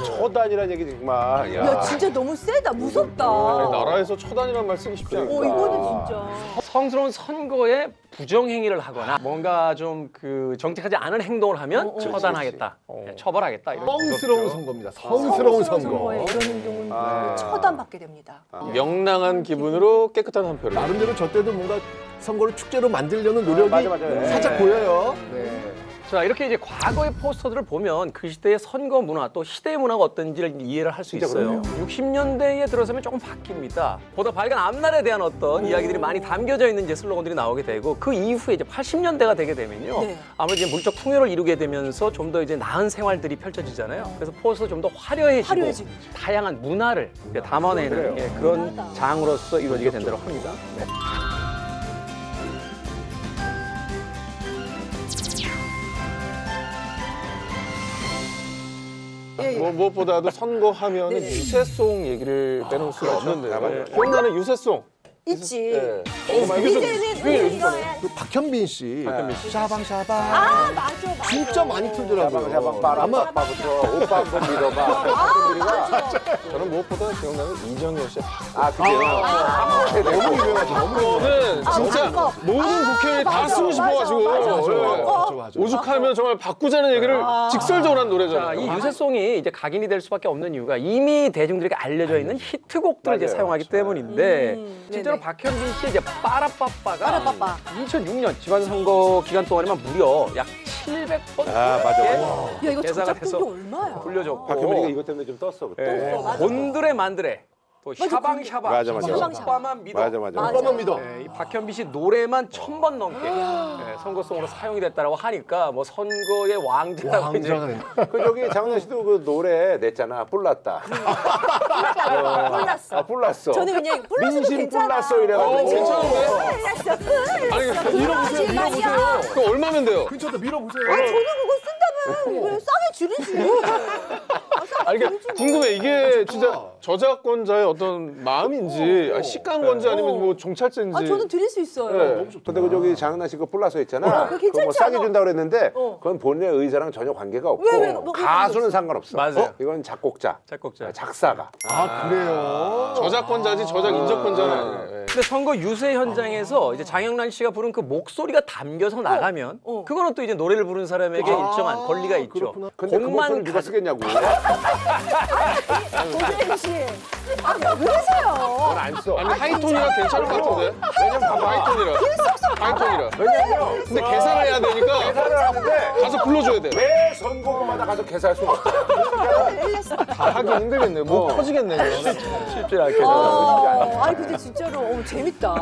[SPEAKER 2] 처단이라는 얘기 정말.
[SPEAKER 1] 야, 진짜 너무 세다. 무섭다.
[SPEAKER 3] 아니, 나라에서 처단이란 말 쓰기 쉽지 않아.
[SPEAKER 1] 이거는 진짜.
[SPEAKER 4] 성스러운 선거에 부정행위를 하거나 뭔가 좀 그 정직하지 않은 행동을 하면 처단하겠다, 처벌하겠다 이런
[SPEAKER 5] 성스러운 선거입니다. 성스러운 선거.
[SPEAKER 1] 선거에 이런 행동은 처단받게 됩니다.
[SPEAKER 3] 명랑한 기분으로 깨끗한 한 표를.
[SPEAKER 5] 나름대로 저 때도 뭔가 선거를 축제로 만들려는 노력이
[SPEAKER 2] 맞아요.
[SPEAKER 5] 살짝 보여요.
[SPEAKER 4] 자, 이렇게 이제 과거의 포스터들을 보면 그 시대의 선거 문화 또 시대 문화가 어떤지를 이해를 할 수 있어요. 60년대에 들어서면 조금 바뀝니다. 보다 밝은 앞날에 대한 어떤 이야기들이 많이 담겨져 있는 이제 슬로건들이 나오게 되고 그 이후에 이제 80년대가 되게 되면요.
[SPEAKER 1] 네.
[SPEAKER 4] 아무래도 이제 물적 풍요를 이루게 되면서 좀 더 이제 나은 생활들이 펼쳐지잖아요. 그래서 포스터 좀 더 화려해지고 다양한 문화를 이제 담아내는 예, 그런 장으로서 이루어지게 된다고 합니다. 네.
[SPEAKER 3] 뭐 무엇보다도 선거하면은 유세송 얘기를 빼놓을 수가 없는데 기억나는 유세송.
[SPEAKER 1] 있지.
[SPEAKER 3] 네.
[SPEAKER 1] 이제는
[SPEAKER 3] 그게 요즘
[SPEAKER 1] 이거야.
[SPEAKER 5] 그 박현빈 씨. 샤방샤방.
[SPEAKER 1] 아, 맞아.
[SPEAKER 5] 진짜 많이 틀더라고요.
[SPEAKER 2] 샤방
[SPEAKER 5] 아마
[SPEAKER 2] 빠부터 오빠 한번 믿어봐.
[SPEAKER 1] 아, 맞아.
[SPEAKER 3] 저는 무엇보다 기억나는 이정현 씨.
[SPEAKER 5] 너무 유명하죠. 너무
[SPEAKER 3] 그거는 진짜
[SPEAKER 1] 맞아.
[SPEAKER 3] 모든 국회의원이 다
[SPEAKER 1] 맞아.
[SPEAKER 3] 쓰고 싶어가지고
[SPEAKER 1] 맞아.
[SPEAKER 3] 오죽하면 정말 바꾸자는 얘기를 직설적으로 한
[SPEAKER 4] 자,
[SPEAKER 3] 노래잖아요.
[SPEAKER 4] 이 유세송이 이제 각인이 될 수밖에 없는 이유가 이미 대중들에게 알려져 있는 히트곡들을 이제
[SPEAKER 2] 맞아요.
[SPEAKER 4] 사용하기 때문인데 실제로
[SPEAKER 1] 네네.
[SPEAKER 4] 박현빈 씨의 이제 빠라빠빠가
[SPEAKER 1] 빠라빠빠.
[SPEAKER 4] 2006년 지방선거 기간 동안에만 무려 약 700번
[SPEAKER 2] 아, 맞아.
[SPEAKER 1] 야, 이거
[SPEAKER 4] 대사가
[SPEAKER 1] 저작권이
[SPEAKER 4] 돼서
[SPEAKER 1] 얼마야?
[SPEAKER 4] 불려줬고
[SPEAKER 2] 박현민이가 이것 때문에 좀 떴어. 그때.
[SPEAKER 1] 떴어, 맞아.
[SPEAKER 4] 곤드레 만드레 또
[SPEAKER 1] 맞아,
[SPEAKER 4] 샤방샤방.
[SPEAKER 2] 맞아, 맞아.
[SPEAKER 4] 오빠만 믿어.
[SPEAKER 2] 맞아, 맞아.
[SPEAKER 1] 맞아.
[SPEAKER 5] 오빠만 믿어.
[SPEAKER 4] 이 박현빈 씨 노래만 1000번 넘게 선거송으로 사용이 됐다라고 하니까 뭐 선거의 왕자라고 이제
[SPEAKER 5] 왕자가 된다.
[SPEAKER 2] 그 저기 장훈 씨도 그 노래 냈잖아. 뿔났다.
[SPEAKER 1] 뿔났어.
[SPEAKER 2] 아, 뿔났어.
[SPEAKER 1] 저는 그냥 뿔났어도
[SPEAKER 2] 민심
[SPEAKER 1] 괜찮아.
[SPEAKER 2] 뿔났어 이래가지고.
[SPEAKER 3] 괜찮은데?
[SPEAKER 1] 뿔났어.
[SPEAKER 3] 아니 밀어보세요.
[SPEAKER 1] 하지 마냐.
[SPEAKER 3] 밀어보세요. 그거 얼마면 돼요?
[SPEAKER 5] 근처도 밀어보세요.
[SPEAKER 1] 아, 저는 그거 쓴다면 왜 싸게 줄이지?
[SPEAKER 3] 아니 그러니까 궁금해. 이게 진짜 저작권자의 어떤 마음인지 식강건지 아니면 뭐 종찰제인지.
[SPEAKER 1] 아, 저는 드릴 수 있어요.
[SPEAKER 3] 네.
[SPEAKER 2] 근데 그 저기 장은아 씨가 뿔났어 있잖아.
[SPEAKER 1] 그거
[SPEAKER 2] 그거 뭐
[SPEAKER 1] 괜찮지
[SPEAKER 2] 싸게
[SPEAKER 1] 않아?
[SPEAKER 2] 준다 그랬는데
[SPEAKER 1] 어.
[SPEAKER 2] 그건 본인의 의사랑 전혀 관계가 없고
[SPEAKER 1] 왜, 뭐
[SPEAKER 2] 가수는 상관없어.
[SPEAKER 4] 맞아요.
[SPEAKER 2] 이건 작곡자,
[SPEAKER 4] 작곡자.
[SPEAKER 2] 작사가.
[SPEAKER 5] 아 그래요?
[SPEAKER 3] 저작권자지 저작 인정권자는 아니에요.
[SPEAKER 4] 근데 선거 유세 현장에서 이제 장영란 씨가 부른 그 목소리가 담겨서 나가면 그거는 또 이제 노래를 부른 사람에게 일정한 권리가 있죠.
[SPEAKER 5] 그렇구나.
[SPEAKER 2] 근데 그 목소리 누가
[SPEAKER 4] 가-
[SPEAKER 2] 쓰겠냐고.
[SPEAKER 1] 고재현 씨. 아, 왜 그러세요?
[SPEAKER 2] 안 써.
[SPEAKER 3] 아니 하이톤이라 괜찮을 것 같은데.
[SPEAKER 2] 왜냐면 봐봐.
[SPEAKER 3] 하이톤이라. 하이톤이라.
[SPEAKER 2] 왜냐면
[SPEAKER 3] 근데 계산을 해야 되니까
[SPEAKER 2] 계산을 하는데
[SPEAKER 3] 가서 불러줘야 돼.
[SPEAKER 2] 왜 선거마다 가서 계산할 수가 없어.
[SPEAKER 3] 다 하기 힘들겠네. 뭐 터지겠네.
[SPEAKER 4] 쉽지 않게.
[SPEAKER 1] 아니 근데 진짜로 재밌다.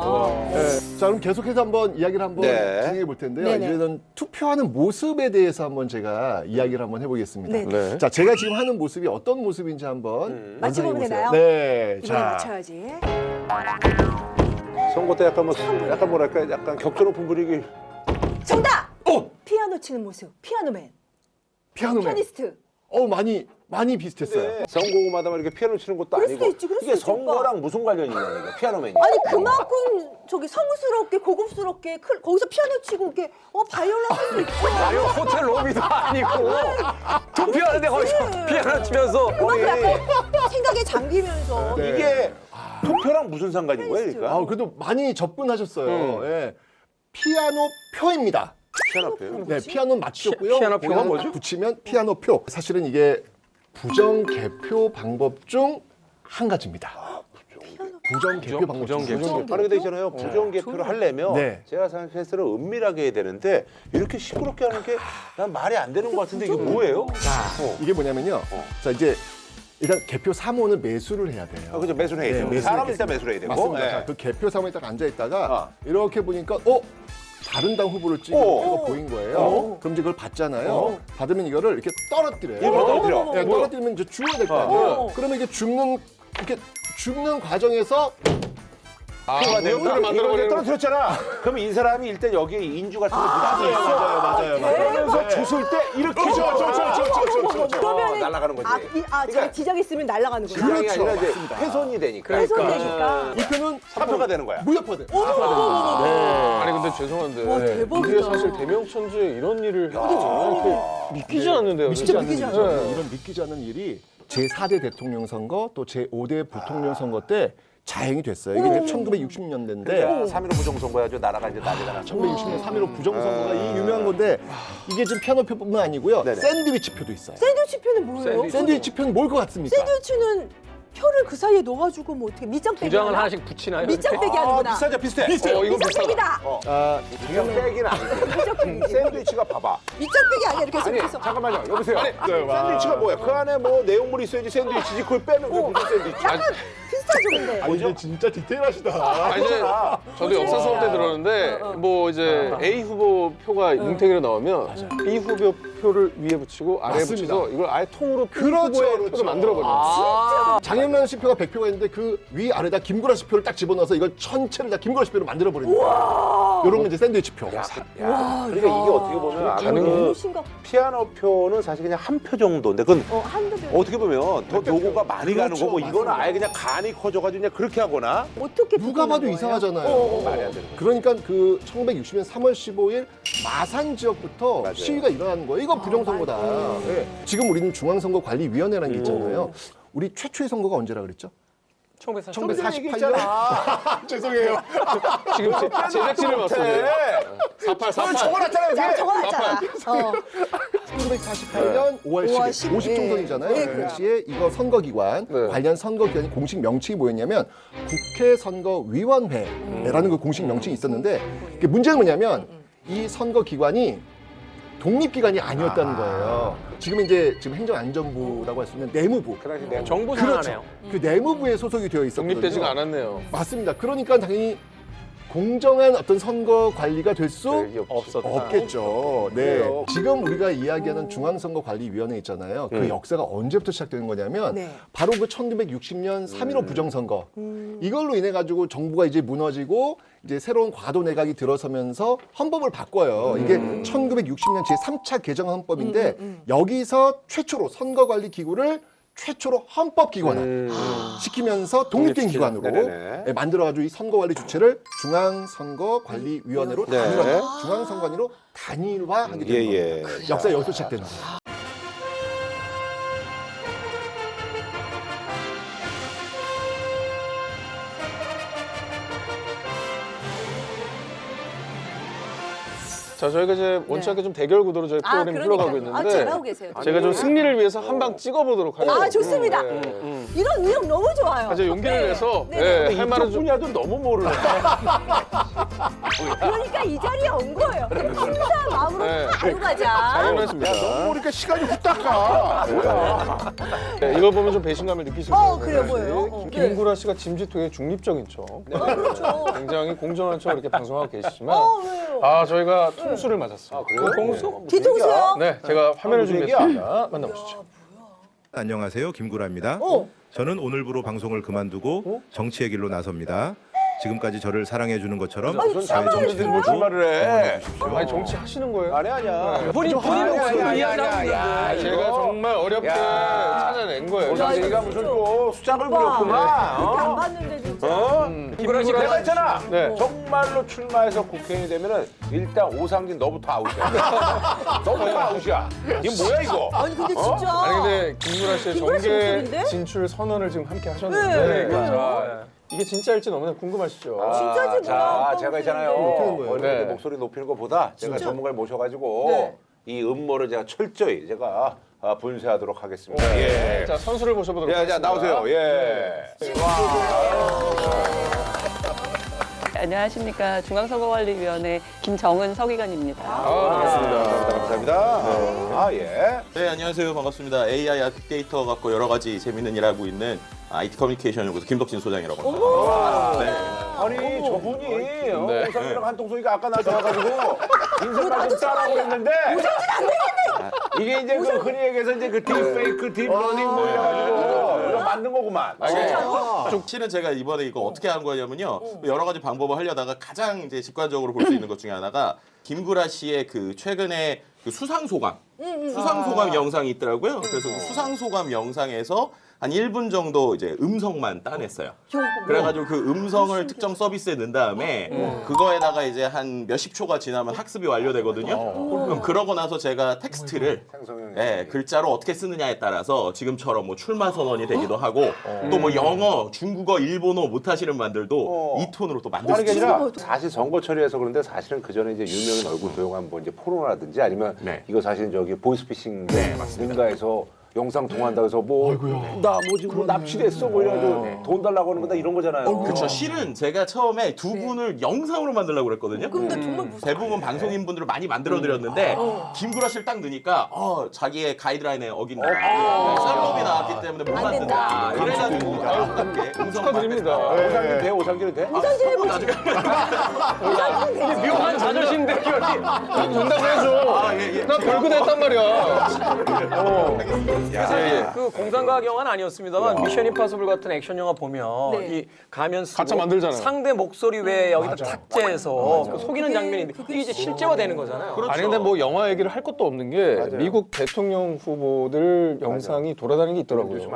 [SPEAKER 5] 자 그럼 계속해서 한번 이야기를 한번
[SPEAKER 2] 네.
[SPEAKER 5] 진행해 볼 텐데요.
[SPEAKER 1] 네네.
[SPEAKER 5] 이제는 투표하는 모습에 대해서 한번 제가 이야기를 한번 해보겠습니다.
[SPEAKER 1] 네.
[SPEAKER 3] 네.
[SPEAKER 5] 자 제가 지금 하는 모습이 어떤 모습인지 한번
[SPEAKER 1] 맞춰보면
[SPEAKER 5] 연상해
[SPEAKER 1] 되나요?
[SPEAKER 5] 보세요. 네.
[SPEAKER 1] 이번에
[SPEAKER 5] 자
[SPEAKER 1] 맞춰야지.
[SPEAKER 2] 선거 때 약간 뭐 약간 뭐랄까 약간 격조 높은 분위기.
[SPEAKER 1] 정답! 피아노 치는 모습. 피아노맨.
[SPEAKER 5] 피아노맨.
[SPEAKER 1] 피아니스트.
[SPEAKER 5] 많이 비슷했어요.
[SPEAKER 2] 선거마다 막 이렇게 피아노 치는 것도
[SPEAKER 1] 그럴
[SPEAKER 2] 아니고
[SPEAKER 1] 수도 있지, 그럴
[SPEAKER 2] 이게
[SPEAKER 1] 수도 있지, 오빠.
[SPEAKER 2] 선거랑 무슨 관련이 있냐 이게 피아노맨이.
[SPEAKER 1] 아니 그만큼 저기 성스럽게 고급스럽게 거기서 피아노 치고 이렇게 바이올린 할 수 있죠.
[SPEAKER 4] 아니 호텔 로비도 아니고 투표하는데 거기서 피아노 치면서
[SPEAKER 1] 그만큼 약간 생각에 잠기면서.
[SPEAKER 5] 네.
[SPEAKER 2] 이게 투표랑 무슨 상관인 거야 그러니까?
[SPEAKER 5] 아 그래도 많이 접근하셨어요. 예. 피아노 표입니다.
[SPEAKER 2] 피아노표요?
[SPEAKER 5] 네, 피아노 맞추셨고요.
[SPEAKER 4] 피아노 표가
[SPEAKER 5] 거기다
[SPEAKER 4] 뭐죠?
[SPEAKER 5] 붙이면 피아노 표. 사실은 이게 부정 개표 방법 중 한 가지입니다. 부정 개표 방법 중
[SPEAKER 4] 부정 개표.
[SPEAKER 2] 아니 근데 있잖아요 부정 개표를 하려면
[SPEAKER 5] 네.
[SPEAKER 2] 제가 생각했을 때 은밀하게 해야 되는데 이렇게 시끄럽게 하는 게 난 말이 안 되는 것 같은데 이게 뭐예요?
[SPEAKER 5] 이게 뭐냐면요. 자 이제 일단 개표 사무원을 매수를 해야 돼요.
[SPEAKER 2] 아, 그죠 매수를 해야죠.
[SPEAKER 5] 매수를
[SPEAKER 2] 사람
[SPEAKER 5] 했겠습니다.
[SPEAKER 2] 일단 매수를 해야 되고.
[SPEAKER 5] 맞습니다.
[SPEAKER 2] 네.
[SPEAKER 5] 자, 그 개표 사무원에 딱 앉아 있다가
[SPEAKER 2] 아.
[SPEAKER 5] 이렇게 보니까 다른 당 후보를 찍은 거 보인 거예요. 그럼 이제 그걸 받잖아요. 받으면 이거를 이렇게 떨어뜨려요.
[SPEAKER 2] 일부러 떨어뜨려.
[SPEAKER 5] 네, 떨어뜨리면 이제 주워야 될 거 아니에요. 그러면 이게 죽는 과정에서
[SPEAKER 3] 표가
[SPEAKER 2] 이걸
[SPEAKER 3] 만들어버리는 거.
[SPEAKER 2] 떨어뜨렸잖아. 그러면 이 사람이 일단 여기에 인주 같은 거 묻히고 있어.
[SPEAKER 5] 맞아요.
[SPEAKER 2] 그러면서 주술 때 이렇게
[SPEAKER 1] 그러면은
[SPEAKER 2] 날아가는 거지.
[SPEAKER 1] 자기 지적 있으면 날아가는 거야.
[SPEAKER 2] 그게 아니라 이제 훼손이 되니까.
[SPEAKER 1] 훼손되니까.
[SPEAKER 5] 이 표는
[SPEAKER 2] 사표가 되는 거야.
[SPEAKER 5] 무효표돼.
[SPEAKER 3] 아니 근데 죄송한데
[SPEAKER 1] 와, 대박이다.
[SPEAKER 3] 이게 사실 대명천지에 이런 일을 이렇게 믿기지 않는데요.
[SPEAKER 5] 진짜
[SPEAKER 3] 진짜.
[SPEAKER 5] 믿기지
[SPEAKER 3] 네.
[SPEAKER 5] 않죠. 이런 믿기지 않는 일이 제4대 대통령 선거 또 제5대 부통령 선거 때 자행이 됐어요. 이게 1960년대인데
[SPEAKER 2] 그러니까 3.15 부정선거야 저 나라가 이제 난리가 났죠.
[SPEAKER 5] 1960년 3.15 부정선거가 이 유명한 건데 이게 지금 피아노표뿐만 아니고요.
[SPEAKER 2] 네네.
[SPEAKER 5] 샌드위치 표도 있어요.
[SPEAKER 1] 샌드위치 표는 뭐예요?
[SPEAKER 5] 샌드위치 표는 뭘 것 같습니까?
[SPEAKER 1] 샌드위치는 표를 그 사이에 넣어가지고 뭐 어떻게 밑장 빼기
[SPEAKER 4] 부장을
[SPEAKER 1] 하나?
[SPEAKER 4] 하나씩 붙이나요?
[SPEAKER 1] 밑장 빼기 하는구나.
[SPEAKER 2] 비슷하죠 비슷해.
[SPEAKER 3] 이거
[SPEAKER 1] 밑장
[SPEAKER 3] 비싸다.
[SPEAKER 1] 빼기다.
[SPEAKER 5] 아,
[SPEAKER 2] 그냥 빼기는 아니고 샌드위치가 봐봐.
[SPEAKER 1] 밑장 빼기 아니야 이렇게
[SPEAKER 2] 아니
[SPEAKER 1] 해서.
[SPEAKER 2] 잠깐만요 여보세요. 샌드위치가 뭐야? 그 안에 뭐 내용물이 있어야지 샌드위치지. 그걸 빼면 그게 무슨 샌드위치?
[SPEAKER 1] 약간 비슷하죠 근데.
[SPEAKER 5] 아 이제 진짜 디테일하시다.
[SPEAKER 3] 이제 저도 역사 수업 때 들었는데 뭐 이제 A 후보 표가 뭉탱이로 나오면 B 후보 표를 위에 붙이고 아래에
[SPEAKER 5] 맞습니다.
[SPEAKER 3] 붙여서 이걸 아예 통으로 B
[SPEAKER 5] 그렇죠,
[SPEAKER 3] 후보의
[SPEAKER 5] 그렇죠.
[SPEAKER 3] 표를 만들어버려요.
[SPEAKER 5] 장현만 씨 표가 100표가 있는데 그 위 아래다 김구라 씨 표를 딱 집어넣어서 이걸 전체를 다 김구라 씨 표로 만들어버리는 거예요. 이런 게 이제 샌드위치 표.
[SPEAKER 2] 그러니까 이게 어떻게 보면 아까
[SPEAKER 1] 너무
[SPEAKER 2] 그
[SPEAKER 1] 심각.
[SPEAKER 2] 피아노 표는 사실 그냥 한 표 정도인데 그건
[SPEAKER 1] 한두 표.
[SPEAKER 2] 어떻게 보면 더 노고가 많이 가는
[SPEAKER 5] 그렇죠,
[SPEAKER 2] 거고 이거는 아예 그냥 간이 커져가지고 그냥 그렇게 하거나
[SPEAKER 1] 어떻게
[SPEAKER 5] 누가 봐도
[SPEAKER 1] 거예요?
[SPEAKER 5] 이상하잖아요.
[SPEAKER 2] 말이 안 되는 거죠.
[SPEAKER 5] 그러니까 그 1960년 3월 15일 마산 지역부터
[SPEAKER 2] 맞아요.
[SPEAKER 5] 시위가 일어나는 거예요. 이건 부정선거다. 예. 지금 우리는 중앙선거관리위원회라는 게 있잖아요. 우리 최초의 선거가 언제라 그랬죠?
[SPEAKER 4] 1948년
[SPEAKER 5] 1948년. 죄송해요.
[SPEAKER 3] 지금 제작진을 봤어요. 48, 48.
[SPEAKER 2] 적어놨잖아 여기.
[SPEAKER 1] 자, 적어놨잖아.
[SPEAKER 5] 1948년 5월 10일
[SPEAKER 1] 10일.
[SPEAKER 5] 50총선이잖아요.
[SPEAKER 1] 네,
[SPEAKER 5] 그 당시에 이거 선거기관
[SPEAKER 3] 네.
[SPEAKER 5] 관련 선거기관이 공식 명칭이 뭐였냐면 국회선거위원회라는 그 공식 명칭이 있었는데 이게 문제는 뭐냐면 이 선거기관이 독립기관이 아니었다는 거예요. 지금 행정안전부라고 할 수 있는 내무부.
[SPEAKER 2] 그 당시 내가
[SPEAKER 4] 정부
[SPEAKER 5] 그렇죠.
[SPEAKER 4] 산하네요.
[SPEAKER 5] 그 내무부에 소속이 되어 있었거든요.
[SPEAKER 3] 독립되지가 않았네요.
[SPEAKER 5] 맞습니다. 그러니까 당연히 공정한 어떤 선거 관리가 될 수
[SPEAKER 4] 없었다.
[SPEAKER 5] 없겠죠. 네.
[SPEAKER 2] 그래요.
[SPEAKER 5] 지금 우리가 이야기하는 중앙선거관리위원회 있잖아요. 그 역사가 언제부터 시작되는 거냐면
[SPEAKER 1] 네.
[SPEAKER 5] 바로 그 1960년 3.15 부정선거. 이걸로 인해 가지고 정부가 이제 무너지고 이제 새로운 과도 내각이 들어서면서 헌법을 바꿔요. 이게 1960년 제3차 개정 헌법인데 여기서 최초로 선거관리기구를 최초로 헌법기관화 시키면서 독립된 기관으로
[SPEAKER 2] 네네네.
[SPEAKER 5] 만들어가지고 이 선거관리 주체를 중앙선거관리위원회로
[SPEAKER 2] 네.
[SPEAKER 5] 중앙선관위로 단일화하게
[SPEAKER 2] 예,
[SPEAKER 5] 되는
[SPEAKER 2] 예.
[SPEAKER 5] 겁니다. 역사 여기서 시작되는 거예요.
[SPEAKER 3] 자, 저희가 이제 원치 않게 좀 대결 구도로 저희 프로그램이 흘러가고 있는데
[SPEAKER 1] 잘하고 계세요.
[SPEAKER 3] 제가 좀 승리를 위해서 한 방 찍어보도록 하겠습니다.
[SPEAKER 1] 아, 좋습니다.
[SPEAKER 3] 네.
[SPEAKER 1] 이런 의욕 너무 좋아요.
[SPEAKER 3] 아, 제가 용기를 내서
[SPEAKER 1] 네.
[SPEAKER 3] 할 말은
[SPEAKER 2] 이쪽
[SPEAKER 3] 좀
[SPEAKER 2] 분야도 너무 모르네.
[SPEAKER 1] 그러니까 이 자리에 온 거예요. 감사한 마음으로
[SPEAKER 3] 네.
[SPEAKER 1] 다 알고 가자.
[SPEAKER 3] 잘했습니다.
[SPEAKER 2] 모르니까 시간이 후딱 가.
[SPEAKER 3] 네, 이걸 보면 좀 배신감을 느끼실 거예요.
[SPEAKER 1] 그래요, 뭐예요? 어.
[SPEAKER 3] 김구라 씨가 짐지통의 중립적인 척,
[SPEAKER 1] 그렇죠.
[SPEAKER 3] 굉장히 공정한 척 이렇게 방송하고 계시지만
[SPEAKER 1] 왜요?
[SPEAKER 3] 아, 저희가 통수를 맞았어요.
[SPEAKER 2] 공수?
[SPEAKER 1] 뒤통수요?
[SPEAKER 3] 네, 제가 화면을
[SPEAKER 2] 무슨
[SPEAKER 3] 준비했습니다. 만나보시죠.
[SPEAKER 6] 안녕하세요. 김구라입니다.
[SPEAKER 1] 어.
[SPEAKER 6] 저는 오늘부로 방송을 그만두고 정치의 길로 나섭니다. 지금까지 저를 사랑해 주는 것처럼 저의 정치를
[SPEAKER 2] 뭘 출마를 해?
[SPEAKER 3] 아니, 정치 하시는 거예요?
[SPEAKER 2] 아니야.
[SPEAKER 4] 본인 목소리로 이야기하고 있는데.
[SPEAKER 3] 제가 정말 어렵게 찾아낸 거예요.
[SPEAKER 2] 오상진이가 무슨 또 수작을
[SPEAKER 1] 오빠.
[SPEAKER 2] 부렸구만.
[SPEAKER 1] 그렇게 안
[SPEAKER 2] 어?
[SPEAKER 1] 봤는데 진짜.
[SPEAKER 4] 김구라 씨
[SPEAKER 2] 내가 있잖아.
[SPEAKER 3] 네.
[SPEAKER 2] 정말로 출마해서 국회의원이 되면은 일단 오상진 너부터 아웃이야. 너부터 아웃이야. 이게 뭐야 이거?
[SPEAKER 1] 아니 근데 진짜.
[SPEAKER 3] 아니 근데 김구라 씨의
[SPEAKER 1] 김구라 씨
[SPEAKER 3] 정계
[SPEAKER 1] 목소리인데?
[SPEAKER 3] 진출 선언을 지금 함께 하셨는데
[SPEAKER 1] 네,
[SPEAKER 3] 자, 이게 진짜일지 너무나 궁금하시죠?
[SPEAKER 1] 진짜지
[SPEAKER 2] 자,
[SPEAKER 1] 뭐야.
[SPEAKER 2] 제가 있잖아요.
[SPEAKER 5] 어떻게 된 거예요?
[SPEAKER 2] 오늘
[SPEAKER 3] 네.
[SPEAKER 2] 목소리 높이는 것보다 제가 전문가를 모셔가지고
[SPEAKER 1] 네.
[SPEAKER 2] 이 음모를 제가 철저히 제가 분쇄하도록 하겠습니다.
[SPEAKER 3] 네.
[SPEAKER 2] 예.
[SPEAKER 3] 자, 선수를 모셔보도록
[SPEAKER 2] 자,
[SPEAKER 3] 하겠습니다.
[SPEAKER 2] 나오세요. 예.
[SPEAKER 7] 안녕하십니까. 중앙선거관리위원회 김정은 서기관입니다.
[SPEAKER 3] 반갑습니다.
[SPEAKER 2] 감사합니다. 아, 예.
[SPEAKER 8] 네, 안녕하세요. 반갑습니다. AI 빅데이터 갖고 여러 가지 재밌는 일 하고 있는 IT 커뮤니케이션 연구소 김덕진 소장이라고 합니다. 네.
[SPEAKER 2] 아니, 저분이
[SPEAKER 3] 네.
[SPEAKER 2] 오상진이랑 한통속이가 아까 나타나가지고 인생말 좀 따라고 그랬는데 이게 이제 그 흔히 얘기해서 이제 그 딥페이크, 딥러닝 뭐 이래가지고 이거 만든 거구만.
[SPEAKER 8] 실은 제가 이번에 이거 어떻게 한 거냐면요. 여러 가지 방법을 하려다가 가장 이제 직관적으로 볼 수 있는 것 중에 하나가 김구라 씨의 그 최근에 그 수상소감 영상이 있더라고요. 그래서 그 수상소감 영상에서 한 1분 정도 이제 음성만 따냈어요. 그래가지고 그 음성을 특정 서비스에 넣은 다음에 그거에다가 이제 한 몇십 초가 지나면 학습이 완료되거든요. 그럼 그러고 나서 제가 텍스트를 글자로 어떻게 쓰느냐에 따라서 지금처럼 뭐 출마 선언이 되기도 하고 또 뭐 영어, 중국어, 일본어 못하시는 분들도 이 톤으로 또 만들 수
[SPEAKER 2] 하는 게
[SPEAKER 8] 있어요.
[SPEAKER 2] 아니라 사실 선거철이라서 그런데 사실은 그 전에 이제 유명인 얼굴 도용한 뭐 이제 포르노라든지 아니면
[SPEAKER 8] 네.
[SPEAKER 2] 이거 사실 저기 보이스피싱 뭔가에서 영상 통화한다고 해서 뭐 나 뭐 지금 뭐 납치됐어 뭐 이래가지고 돈 달라고 하는 거다 이런 거잖아요.
[SPEAKER 8] 그렇죠. 실은 제가 처음에 두 분을 영상으로 만들려고 그랬거든요.
[SPEAKER 1] 근데 정말 무서워.
[SPEAKER 8] 대부분 방송인 분들을 많이 만들어 드렸는데 김구라 씨를 딱 넣으니까 자기의 가이드라인에 어긴다. 썰법이 나왔기 때문에 못
[SPEAKER 1] 안
[SPEAKER 8] 만든다.
[SPEAKER 1] 된다.
[SPEAKER 8] 이래가지고 가볍게
[SPEAKER 3] 축하드립니다.
[SPEAKER 2] 오상진 돼? 오상진은 돼?
[SPEAKER 4] 묘한 자존심 대결이.
[SPEAKER 3] 정답을 해줘. 나 별거 했단 말이야.
[SPEAKER 4] 그 공상과학 영화는 아니었습니다만 미션 임파서블 같은 액션 영화 보면
[SPEAKER 1] 네.
[SPEAKER 4] 이 가면 쓰고
[SPEAKER 3] 가짜 만들잖아요.
[SPEAKER 4] 상대 목소리 외에 여기다 탁재해서 그 속이는 장면인데 이게 이제 실제화되는 거잖아요.
[SPEAKER 3] 아니 근데 뭐 영화 얘기를 할 것도 없는 게 미국 대통령 후보들 영상이 돌아다니는 게 있더라고요.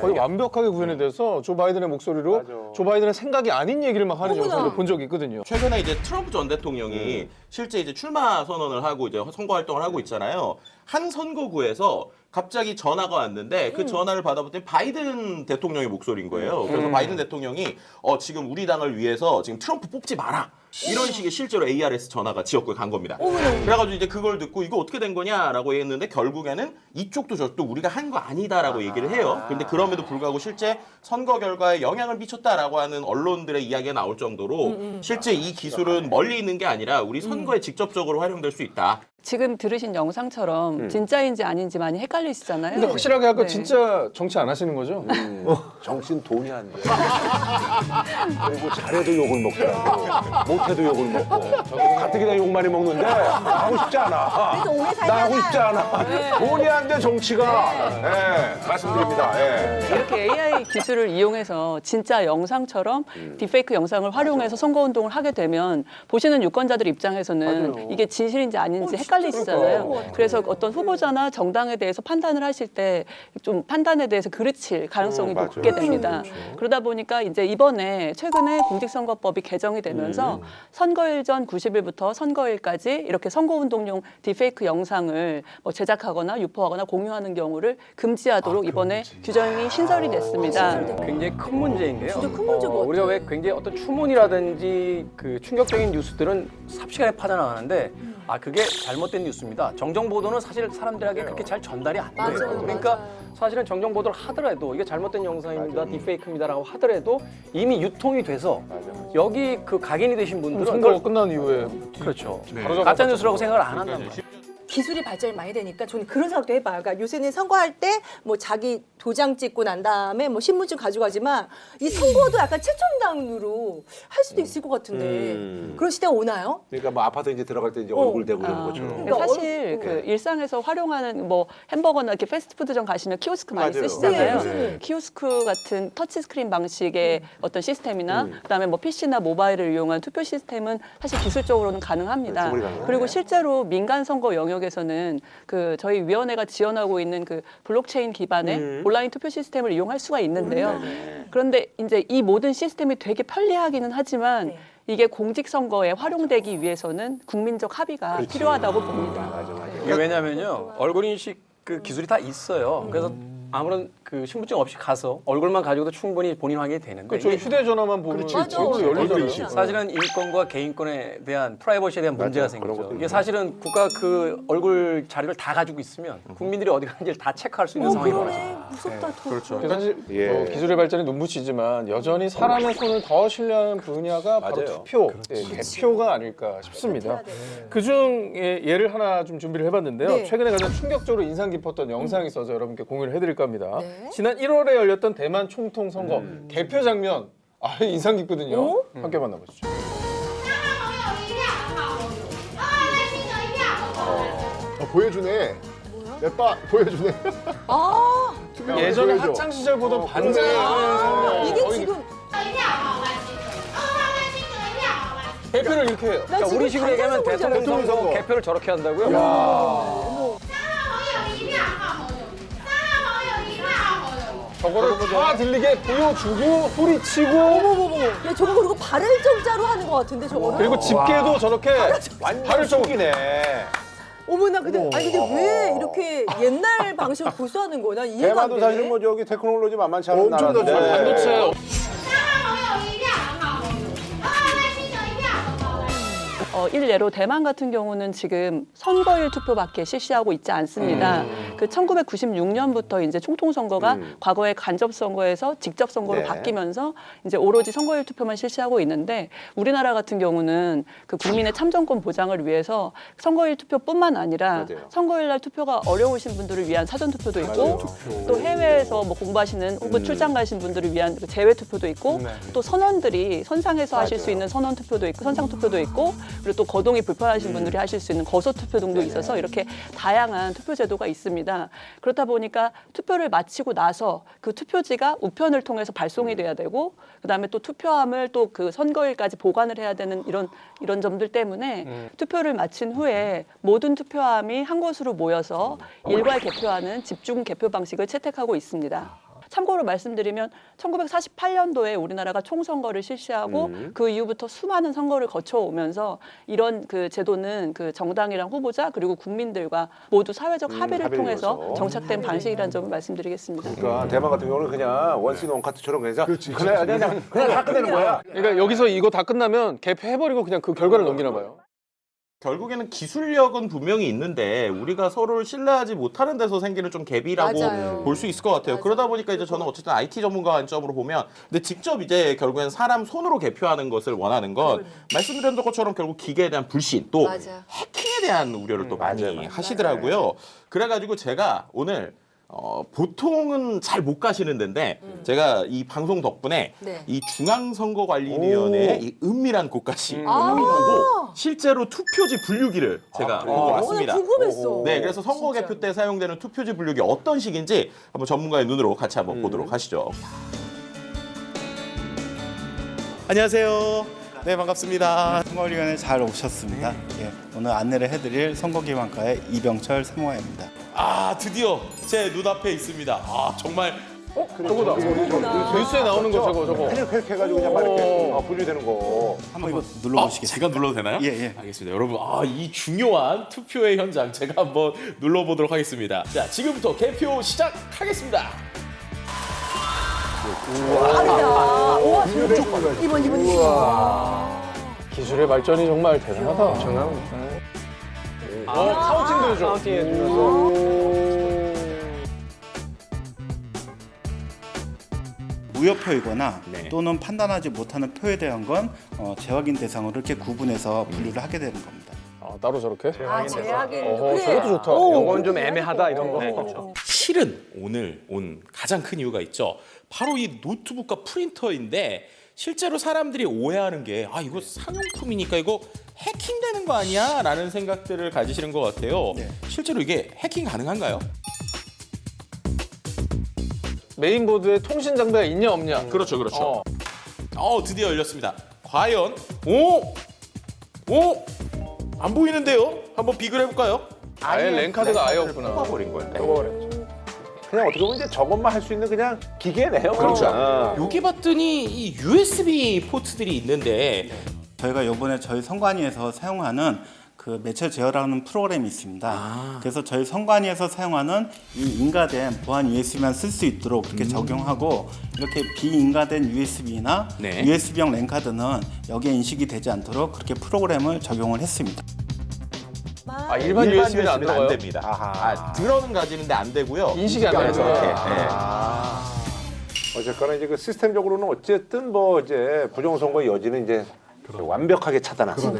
[SPEAKER 3] 거의 완벽하게 구현이 돼서 조 바이든의 목소리로 조 바이든의 생각이 아닌 얘기를 막 하는 영상을 본 적이 있거든요.
[SPEAKER 8] 최근에 이제 트럼프 전 대통령이 실제 이제 출마 선언을 하고 이제 선거 활동을 하고 있잖아요. 한 선거구에서 갑자기 전화가 왔는데 그 전화를 받아봤더니 바이든 대통령의 목소리인 거예요. 그래서 바이든 대통령이 지금 우리 당을 위해서 지금 트럼프 뽑지 마라. 이런 식의 실제로 ARS 전화가 지역구에 간 겁니다. 그래가지고 이제 그걸 듣고 이거 어떻게 된 거냐라고 했는데 결국에는 이쪽도 저쪽도 우리가 한 거 아니다라고 얘기를 해요. 근데 그럼에도 불구하고 실제 선거 결과에 영향을 미쳤다라고 하는 언론들의 이야기가 나올 정도로 실제 이 기술은 멀리 있는 게 아니라 우리 선거에 직접적으로 활용될 수 있다.
[SPEAKER 7] 지금 들으신 영상처럼 진짜인지 아닌지 많이 헷갈리시잖아요.
[SPEAKER 3] 근데 확실하게 아까
[SPEAKER 7] 네.
[SPEAKER 3] 진짜 정치 안 하시는 거죠?
[SPEAKER 2] 정신 돈이 안 돼. 그리고 잘해도 욕을 먹더라고. 못해도 욕을 먹고. 가뜩이나 욕 많이 먹는데 하고 싶지 않아.
[SPEAKER 1] 그래서 오래
[SPEAKER 2] 나 하고
[SPEAKER 1] 살잖아.
[SPEAKER 2] 싶지 않아. 돈이 안 돼 정치가. 예, 말씀드립니다. 예.
[SPEAKER 7] 이렇게 AI 기술을 이용해서 진짜 영상처럼 딥페이크 영상을 활용해서 선거운동을 하게 되면 보시는 유권자들 입장에서는 이게 진실인지 아닌지 헷갈리시잖아요. 그래서 어떤 후보자나 정당에 대해서 판단을 하실 때 좀 판단에 대해서 그르칠 가능성이
[SPEAKER 2] 맞아요.
[SPEAKER 7] 높게 됩니다. 그러다 보니까 이제 이번에 최근에 공직선거법이 개정이 되면서 선거일 전 90일부터 선거일까지 이렇게 선거운동용 딥페이크 영상을 뭐 제작하거나 유포하거나 공유하는 경우를 금지하도록 이번에 규정이 신설이 됐습니다.
[SPEAKER 4] 굉장히 큰 문제인데요.
[SPEAKER 1] 진짜 큰 문제인 것
[SPEAKER 4] 우리가 왜 굉장히 어떤 추문이라든지 그 충격적인 뉴스들은 삽시간에 파져나가는데 그게 잘못된 뉴스입니다. 정정 보도는 사실 사람들에게 그렇게 잘 전달이 안 돼요.
[SPEAKER 1] 맞아요,
[SPEAKER 4] 그러니까
[SPEAKER 1] 맞아요.
[SPEAKER 4] 사실은 정정 보도를 하더라도 이게 잘못된 영상입니다, 딥페이크입니다라고 하더라도 이미 유통이 돼서 여기 그 각인이 되신 분들은
[SPEAKER 3] 선거가
[SPEAKER 4] 그걸
[SPEAKER 3] 끝난 이후에
[SPEAKER 4] 그렇죠.
[SPEAKER 3] 바로
[SPEAKER 4] 가짜 뉴스라고 생각을 안 한단 말이에요.
[SPEAKER 1] 기술이 발전이 많이 되니까 저는 그런 생각도 해봐요. 그러니까 요새는 선거할 때 뭐 자기 도장 찍고 난 다음에 뭐 신분증 가져가지만 이 선거도 약간 최첨단으로 할 수도 있을 것 같은데 그런 시대가 오나요?
[SPEAKER 2] 그러니까 뭐 아파트 이제 들어갈 때 이제 얼굴 대고 이런 것처럼.
[SPEAKER 1] 그러니까
[SPEAKER 7] 사실 그 일상에서 활용하는 뭐 햄버거나 이렇게 패스트푸드점 가시면 키오스크 많이
[SPEAKER 2] 맞아요.
[SPEAKER 7] 쓰시잖아요.
[SPEAKER 1] 네.
[SPEAKER 7] 키오스크 같은 터치스크린 방식의 어떤 시스템이나 그다음에 뭐 PC나 모바일을 이용한 투표 시스템은 사실 기술적으로는 가능합니다.
[SPEAKER 2] 충분히 가능하네.
[SPEAKER 7] 그리고 실제로 민간 선거 영역에서는 그 저희 위원회가 지원하고 있는 그 블록체인 기반의 온라인 투표 시스템을 이용할 수가 있는데요. 그런데 이제 이 모든 시스템이 되게 편리하기는 하지만
[SPEAKER 1] 네.
[SPEAKER 7] 이게 공직선거에 활용되기 위해서는 국민적 합의가 필요하다고 봅니다.
[SPEAKER 4] 이게 왜냐면요 얼굴 인식 그 기술이 다 있어요. 그래서 아무런 그 신분증 없이 가서 얼굴만 가지고도 충분히 본인 확인이 되는데
[SPEAKER 3] 저희
[SPEAKER 4] 이게
[SPEAKER 3] 휴대전화만 보면
[SPEAKER 1] 맞아.
[SPEAKER 3] 지금도 열리잖아요.
[SPEAKER 4] 사실은 인권과 개인권에 대한 프라이버시에 대한 문제가
[SPEAKER 2] 맞아요. 그런
[SPEAKER 4] 생기죠.
[SPEAKER 2] 것도
[SPEAKER 4] 이게 사실은 국가 그 얼굴 자료를 다 가지고 있으면 국민들이 어디 가는지를 다 체크할 수 있는 상황이
[SPEAKER 1] 그러네.
[SPEAKER 4] 벌어져요.
[SPEAKER 1] 무섭다.
[SPEAKER 3] 그렇죠. 사실
[SPEAKER 2] 예.
[SPEAKER 3] 기술의 발전이 눈부시지만 여전히 사람의 손을 더 신뢰하는 분야가 바로
[SPEAKER 2] 맞아요.
[SPEAKER 3] 투표, 개표가 아닐까 싶습니다. 그중에 예를 하나 좀 준비를 해봤는데요.
[SPEAKER 1] 네.
[SPEAKER 3] 최근에 가장 충격적으로 인상 깊었던 영상이 있어서 여러분께 공유를 해드릴까 합니다.
[SPEAKER 1] 네.
[SPEAKER 3] 지난 1월에 열렸던 대만 총통 선거 개표 장면 인상 깊거든요. 함께 만나보시죠.
[SPEAKER 5] 보여주네. 내빠 보여주네.
[SPEAKER 1] 아
[SPEAKER 3] 예전에
[SPEAKER 5] 보여줘.
[SPEAKER 3] 학창 시절 보던 반장의 선거.
[SPEAKER 1] 이게 지금
[SPEAKER 3] 개표를 이렇게 해요.
[SPEAKER 1] 나
[SPEAKER 4] 그러니까
[SPEAKER 1] 지금
[SPEAKER 4] 우리 식으로 얘기하면
[SPEAKER 1] 반장 선거인 줄
[SPEAKER 4] 대통령
[SPEAKER 1] 알았어.
[SPEAKER 4] 선거 개표를 저렇게 한다고요?
[SPEAKER 3] 저거를 다 들리게 보여주고 소리치고
[SPEAKER 1] 어머머머. 야 저거 그리고 발을정자로 하는 것 같은데 저거는.
[SPEAKER 3] 그리고 집게도 저렇게
[SPEAKER 2] 완전 속이네.
[SPEAKER 1] 어머나 근데 아니 근데 왜 이렇게 옛날 방식을 고수하는 거야? 난 이해가 안
[SPEAKER 2] 대만도
[SPEAKER 1] 돼.
[SPEAKER 2] 사실 뭐 저기 테크놀로지 만만치 않은
[SPEAKER 5] 엄청
[SPEAKER 2] 나라인데.
[SPEAKER 5] 나죠.
[SPEAKER 3] 반도체
[SPEAKER 7] 일례로 대만 같은 경우는 지금 선거일 투표밖에 실시하고 있지 않습니다. 그 1996년부터 이제 총통 선거가 과거의 간접 선거에서 직접 선거로
[SPEAKER 2] 네.
[SPEAKER 7] 바뀌면서 이제 오로지 선거일 투표만 실시하고 있는데 우리나라 같은 경우는 그 국민의 참정권 보장을 위해서 선거일 투표뿐만 아니라
[SPEAKER 2] 맞아요.
[SPEAKER 7] 선거일 날 투표가 어려우신 분들을 위한 사전 투표도 있고 또 해외에서 뭐 공부하시는 혹은 출장 가신 분들을 위한 그 재외 투표도 있고 또 선원들이 선상에서 하실 수 있는 선원 투표도 있고 선상 투표도 있고 그리고 또 거동이 불편하신 분들이 하실 수 있는 거소 투표 등도 있어서 이렇게 다양한 투표 제도가 있습니다. 그렇다 보니까 투표를 마치고 나서 그 투표지가 우편을 통해서 발송이 돼야 되고 그다음에 또 투표함을 또 그 선거일까지 보관을 해야 되는 이런 점들 때문에 투표를 마친 후에 모든 투표함이 한 곳으로 모여서 일괄 개표하는 집중 개표 방식을 채택하고 있습니다. 참고로 말씀드리면 1948년도에 우리나라가 총선거를 실시하고 그 이후부터 수많은 선거를 거쳐오면서 이런 그 제도는 그 정당이랑 후보자 그리고 국민들과 모두 사회적 합의를 통해서
[SPEAKER 2] 이루어서.
[SPEAKER 7] 정착된 방식이라는 점을 말씀드리겠습니다.
[SPEAKER 2] 그러니까 대만 같은 경우는 그냥 원신 원카트처럼 그냥 다 끝내는 거야.
[SPEAKER 3] 그러니까 여기서 이거 다 끝나면 개표해버리고 그냥 그 결과를 넘기나 봐요.
[SPEAKER 8] 결국에는 기술력은 분명히 있는데 우리가 서로를 신뢰하지 못하는 데서 생기는 좀 갭이라고
[SPEAKER 1] 맞아요.
[SPEAKER 8] 볼 수 있을 것 같아요.
[SPEAKER 1] 맞아요.
[SPEAKER 8] 그러다 보니까 이제 저는 어쨌든 IT 전문가 관점으로 보면 근데 직접 이제 결국엔 사람 손으로 개표하는 것을 원하는 건 말씀드린 것처럼 결국 기계에 대한 불신 또
[SPEAKER 1] 맞아.
[SPEAKER 8] 해킹에 대한 우려를 또 많이
[SPEAKER 2] 맞아요.
[SPEAKER 8] 하시더라고요. 그래가지고 제가 오늘 보통은 잘 못 가시는 데인데 제가 이 방송 덕분에
[SPEAKER 1] 네.
[SPEAKER 8] 이 중앙선거관리위원회의 이 은밀한 곳까지
[SPEAKER 1] 아.
[SPEAKER 8] 보고 실제로 투표지 분류기를 제가 보고
[SPEAKER 1] 오늘
[SPEAKER 8] 왔습니다.
[SPEAKER 1] 궁금했어.
[SPEAKER 8] 네, 그래서 선거
[SPEAKER 1] 진짜.
[SPEAKER 8] 개표 때 사용되는 투표지 분류기 어떤 식인지 한번 전문가의 눈으로 같이 한번 보도록 하시죠.
[SPEAKER 9] 안녕하세요. 네, 반갑습니다. 선거위원회 잘 오셨습니다. 예, 오늘 안내를 해드릴 선거기관과의 이병철 사무관입니다.
[SPEAKER 8] 아, 드디어 제 눈앞에 있습니다. 아, 정말
[SPEAKER 3] 저거다. 뉴스에 나오는 거 저거.
[SPEAKER 2] 그냥 그렇게 해가지고 그냥 막 이렇게 분류되는 거.
[SPEAKER 9] 한번 이거 눌러보시겠어요?
[SPEAKER 8] 제가 눌러도 되나요?
[SPEAKER 9] 예, 예.
[SPEAKER 8] 알겠습니다. 여러분, 이 중요한 투표의 현장 제가 한번 눌러보도록 하겠습니다. 자, 지금부터 개표 시작하겠습니다.
[SPEAKER 1] 빠르다. 와, 이번.
[SPEAKER 3] 기술의 발전이 정말 대단하다. 카운팅도 해줘. 카운팅 해주면서.
[SPEAKER 9] 무효표이거나
[SPEAKER 8] 네.
[SPEAKER 9] 또는 판단하지 못하는 표에 대한 건 재확인 대상으로 이렇게 구분해서 분류를 하게 되는 겁니다.
[SPEAKER 3] 따로 저렇게?
[SPEAKER 1] 제약인.
[SPEAKER 3] 저것도 좋다.
[SPEAKER 4] 이건 좀 애매하다 이런 거.
[SPEAKER 8] 네, 그렇죠. 실은 오늘 온 가장 큰 이유가 있죠. 바로 이 노트북과 프린터인데 실제로 사람들이 오해하는 게 이거 상용품이니까 이거 해킹되는 거 아니야? 라는 생각들을 가지시는 것 같아요.
[SPEAKER 9] 네.
[SPEAKER 8] 실제로 이게 해킹 가능한가요?
[SPEAKER 3] 메인보드에 통신 장비가 있냐 없냐.
[SPEAKER 8] 그렇죠, 그렇죠. 드디어 열렸습니다. 과연 안 보이는데요? 한번 비교를 해볼까요?
[SPEAKER 3] 아예 랜카드가 아예 없구나.
[SPEAKER 2] 뽑아버린 거예요. 그냥 어떻게 보면 이제 저것만 할 수 있는 그냥 기계네요.
[SPEAKER 8] 그렇죠. 여기 봤더니 이 USB 포트들이 있는데
[SPEAKER 9] 저희가 이번에 저희 선관위에서 사용하는 그 매체 제어라는 프로그램이 있습니다. 그래서 저희 선관위에서 사용하는 이 인가된 보안 USB만 쓸 수 있도록 그렇게 적용하고 이렇게 비인가된 USB나
[SPEAKER 8] 네.
[SPEAKER 9] USB형 랜카드는 여기에 인식이 되지 않도록 그렇게 프로그램을 적용을 했습니다.
[SPEAKER 3] 일반 USB는 안
[SPEAKER 8] 안
[SPEAKER 3] 들어가요?
[SPEAKER 8] 됩니다. 들어는 가지는데 안 되고요.
[SPEAKER 3] 인식이 안 되는
[SPEAKER 8] 저렇게.
[SPEAKER 3] 거야.
[SPEAKER 2] 어쨌거나 이제 그 시스템적으로는 어쨌든 뭐 이제 부정선거의 여지는 이제 완벽하게 차단하죠.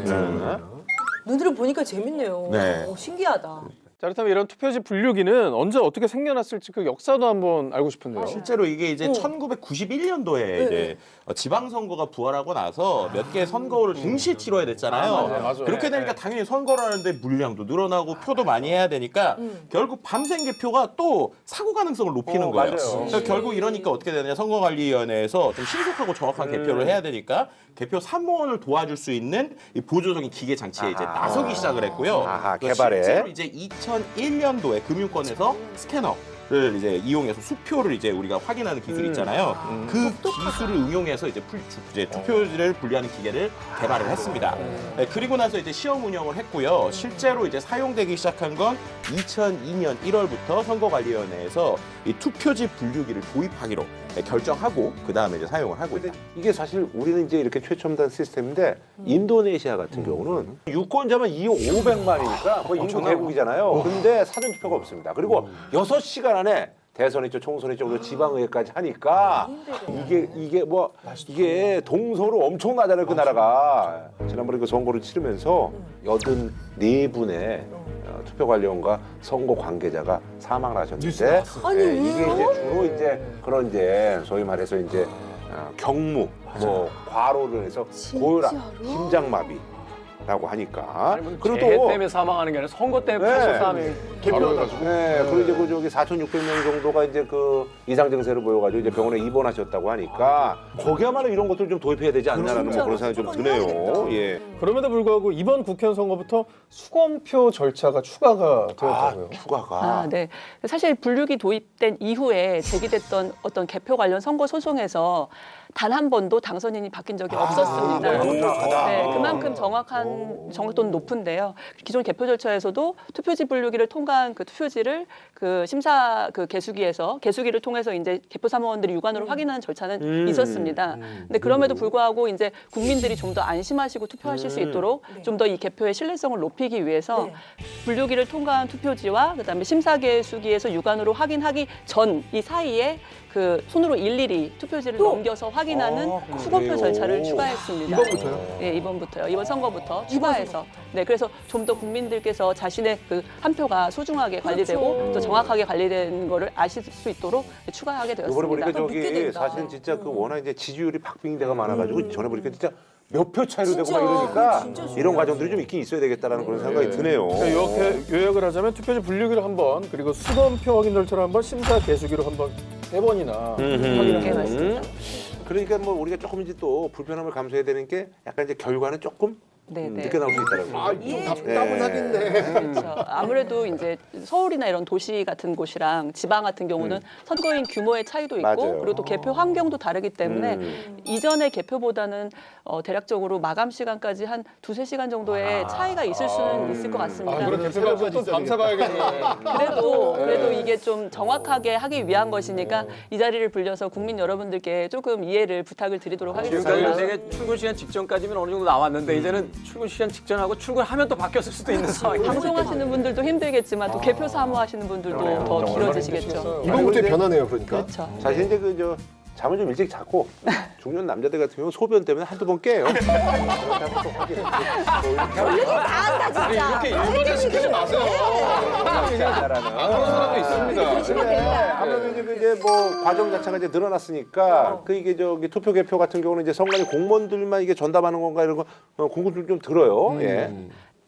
[SPEAKER 1] 눈으로 보니까 재밌네요.
[SPEAKER 8] 네.
[SPEAKER 1] 신기하다.
[SPEAKER 3] 자, 그렇다면 이런 투표지 분류기는 언제 어떻게 생겨났을지 그 역사도 한번 알고 싶은데요.
[SPEAKER 8] 실제로 이게 이제 1991년도에 이제 지방선거가 부활하고 나서 몇 개의 선거를 동시에 치러야 됐잖아요.
[SPEAKER 3] 맞아요.
[SPEAKER 8] 그렇게 되니까 당연히 선거를 하는데 물량도 늘어나고 표도 많이 해야 되니까 결국 밤샘 개표가 또 사고 가능성을 높이는 거예요.
[SPEAKER 2] 맞아요.
[SPEAKER 8] 그래서 결국 이러니까 어떻게 되느냐 선거관리위원회에서 좀 신속하고 정확한 개표를 해야 되니까 개표 산모원을 도와줄 수 있는 이 보조적인 기계 장치에 이제 나서기 시작을 했고요.
[SPEAKER 2] 개발에.
[SPEAKER 8] 실제로 이제 2001년도에 금융권에서 스캐너를 이제 이용해서 수표를 이제 우리가 확인하는 기술이 있잖아요. 그 기술을 응용해서 이제 투표지를 분류하는 기계를 개발을 했습니다. 네, 그리고 나서 이제 시험 운영을 했고요. 실제로 이제 사용되기 시작한 건 2002년 1월부터 선거관리위원회에서 이 투표지 분류기를 도입하기로 결정하고 그 다음에 이제 사용을 하고 있다.
[SPEAKER 2] 이게 사실 우리는 이제 이렇게 최첨단 시스템인데 인도네시아 같은 경우는 유권자만 2,500만이니까 거의 인구 대국이잖아요. 근데 사전투표가 없습니다. 그리고 6시간 안에 대선 있죠, 총선 있죠, 그리고 지방의회까지 하니까 이게 동서로 엄청나잖아요, 그 나라가. 지난번에 그 선거를 치르면서 84분의 투표관리원과 선거 관계자가 사망을 하셨는데 이게 이제 주로 이제 그런 이제 소위 말해서 이제 경무, 과로를 해서 고혈압, 심장마비라고 하니까
[SPEAKER 4] 그리고 또 때문에 사망하는 게 아니라 선거 때문에
[SPEAKER 2] 네.
[SPEAKER 4] 사망이
[SPEAKER 3] 결혼해가지고.
[SPEAKER 2] 네, 그리고 이제 그 저기 4,600명 정도가 이제 그 이상 증세를 보여가지고 이제 병원에 입원하셨다고 하니까 거기야말로 이런 것들 좀 도입해야 되지 않나라는 뭐 그런 생각이 좀 드네요. 예.
[SPEAKER 3] 그럼에도 불구하고 이번 국회의원 선거부터 수검표 절차가 추가가 되었다고요.
[SPEAKER 2] 추가가.
[SPEAKER 7] 네. 사실 분류기 도입된 이후에 제기됐던 어떤 개표 관련 선거 소송에서 단 한 번도 당선인이 바뀐 적이 없었습니다.
[SPEAKER 2] 정확하다.
[SPEAKER 7] 네, 그만큼 정확한 정확도는 높은데요. 기존 개표 절차에서도 투표지 분류기를 통과한 그 투표지를 그 심사 그 개수기를 통해서 이제 개표 사무원들이 육안으로 확인하는 절차는 있었습니다. 근데 그럼에도 불구하고 이제 국민들이 좀 더 안심하시고 투표하실 수 있도록 좀 더 이 개표의 신뢰성을 높이기 위해서
[SPEAKER 1] 네.
[SPEAKER 7] 분류기를 통과한 투표지와 그다음에 심사 개수기에서 육안으로 확인하기 전 이 사이에 그 손으로 일일이 투표지를 넘겨서 확인하는 수거표 절차를 추가했습니다.
[SPEAKER 5] 이번부터요?
[SPEAKER 7] 네, 이번부터요. 이번 선거부터 추가해서. 네, 그래서 좀 더 국민들께서 자신의 그 한 표가 소중하게 관리되고 또 정확하게 관리되는 거를 아실 수 있도록 추가하게
[SPEAKER 2] 이번에
[SPEAKER 7] 되었습니다.
[SPEAKER 2] 보니까
[SPEAKER 1] 믿게
[SPEAKER 2] 저기
[SPEAKER 1] 된다.
[SPEAKER 2] 사실 진짜 그 워낙 이제 지지율이 박빙대가 많아가지고 전에 보니까 진짜 몇 표 차이로 되고 막 이러니까
[SPEAKER 1] 진짜
[SPEAKER 2] 이런 과정들이 좀 있긴 있어야 되겠다라는 그런 생각이 드네요.
[SPEAKER 3] 이렇게 요약을 하자면 투표지 분류기를 한 번, 그리고 수검표 확인 절차를 한 번, 심사 개수기로 한 번, 3번이나 확인을
[SPEAKER 7] 네,
[SPEAKER 3] 하는
[SPEAKER 7] 맞습니다.
[SPEAKER 2] 그러니까 뭐 우리가 조금 이제 또 불편함을 감수해야 되는 게 약간 이제 결과는 조금
[SPEAKER 7] 네, 네.
[SPEAKER 2] 늦게 나올 수 있다는
[SPEAKER 5] 아,
[SPEAKER 2] 거죠.
[SPEAKER 5] 좀 답답은 하겠네.
[SPEAKER 7] 그렇죠. 아무래도 이제 서울이나 이런 도시 같은 곳이랑 지방 같은 경우는 선거인 규모의 차이도 있고
[SPEAKER 2] 맞아요.
[SPEAKER 7] 그리고 또 개표 환경도 다르기 때문에 이전의 개표보다는 대략적으로 마감 시간까지 한 2-3시간 정도의 차이가 있을 수는 있을 것 같습니다.
[SPEAKER 3] 아, 그런 대표가 또 밤새봐야겠네.
[SPEAKER 7] 그래도 이게 좀 정확하게 하기 위한 것이니까 이 자리를 빌려서 국민 여러분들께 조금 이해를 부탁을 드리도록 하겠습니다.
[SPEAKER 4] 지금까지 되게 출근 시간 직전까지면 어느 정도 나왔는데 이제는 출근 시간 직전하고 출근하면 또 바뀌었을 수도 있는 상황이
[SPEAKER 7] 방송하시는 분들도 힘들겠지만 또 개표 사무하시는 분들도 더 길어지시겠죠.
[SPEAKER 5] 이번부터의 변화네요, 그러니까.
[SPEAKER 7] 그렇죠.
[SPEAKER 2] 사실 이제 그 잠을 좀 일찍 자고 중년 남자들 같은 경우는 소변 때문에 한두 번 깨요.
[SPEAKER 3] 이렇게 일반화 시키지 마세요. 안 그런 사람도 있습니다.
[SPEAKER 2] 네, 아무래도 이제 뭐 과정 자체가 이제 늘어났으니까 그 이게 저기 투표 개표 같은 경우는 이제 선관위 공무원들만 이게 전담하는 건가 이런 거 궁금증 좀 들어요. 예.